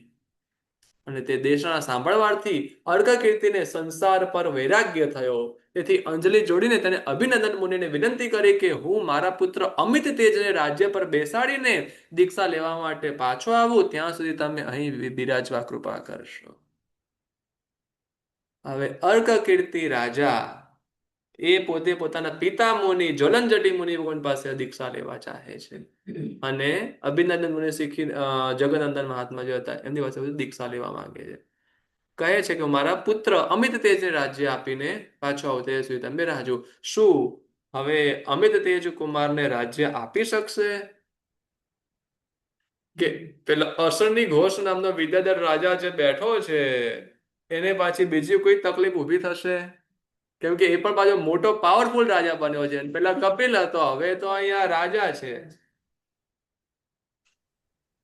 અને તે દેશના સાંભળવાથી અર્કકીર્તિને સંસાર પર વૈરાગ્ય થયો. તેથી અંજલિ જોડીને તેને અભિનંદન મુનિને વિનંતી કરી કે હું મારા પુત્ર અમિત તેજને રાજ્ય પર બેસાડીને દીક્ષા લેવા માટે પાછો આવું, ત્યાં સુધી તમે અહીં બિરાજવા કૃપા કરશો. હવે અર્કકીર્તિ રાજા એ પોતે પોતાના પિતા મુનિ જ્વલનજટી મુનિ ભગવાન પાસે દીક્ષા લેવા ચાહે છે અને અભિનંદન મુનિ શીખી જગનંદન મહાત્મા જે હતા એમની પાસે દીક્ષા લેવા માંગે છે. કહે છે કે મારા પુત્ર અમિત તેજને રાજ્ય આપીને પાછો આવું, તે સુધી તમે રાહજો. શું હવે અમિત તેજ કુમારને રાજ્ય આપી શકશે કે પેલા અસરની ઘોષ નામનો વિદ્યાધર રાજા જે બેઠો છે એને પાછી બીજી કોઈ તકલીફ ઊભી થશે? કેમ કે એ પણ પાછો મોટો પાવરફુલ રાજા બન્યો છે. પેલા કપિલ હતો, હવે તો અહીંયા રાજા છે.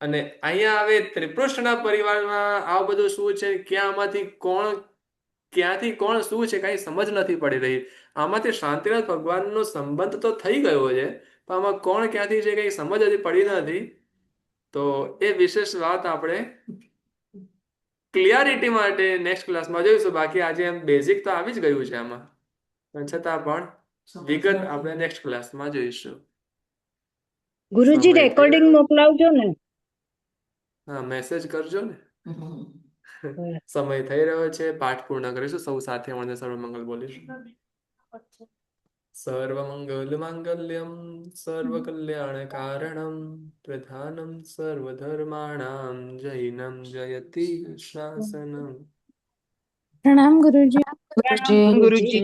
અને અહીંયા હવે ત્રિપૃષ્ઠના પરિવારમાં આ બધું શું છે, ક્યાંથી કોણ શું છે કઈ સમજ નથી પડી રહી. આમાંથી શાંતિનાથ ભગવાનનો સંબંધ તો થઈ ગયો છે, પણ આમાં કોણ ક્યાંથી છે કઈ સમજ હજી પડી નથી. તો એ વિશેષ વાત આપણે ક્લિયરિટી માટે નેક્સ્ટ ક્લાસમાં જોઈશું. બાકી આજે એમ બેઝિક તો આવી જ ગયું છે આમાં, પણ છતાં પણ વિગત આપણે નેક્સ્ટ ક્લાસમાં જોઈશું. ગુરુજી રેકોર્ડિંગ મોકલાવજો ને. હા, મેસેજ કરજો ને. સમય થઈ રહ્યો છે, પાઠ પૂર્ણ કરીશું. સૌ સાથે મળીને સર્વમંગલ બોલીશું. સર્વમંગલ માંગલ્યમ સર્વકલ્યાણ કારણમ પ્રધાનમ સર્વધર્માણામ જૈનમ જયતિ શાસનમ. પ્રણામ ગુરુજી. પ્રણામ ગુરુજી.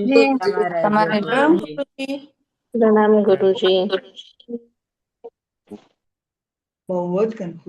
તમારે પ્રણામ ગુરુજી. પ્રણામ ગુરુજી. બહુ જ કન્ફ્યુઝ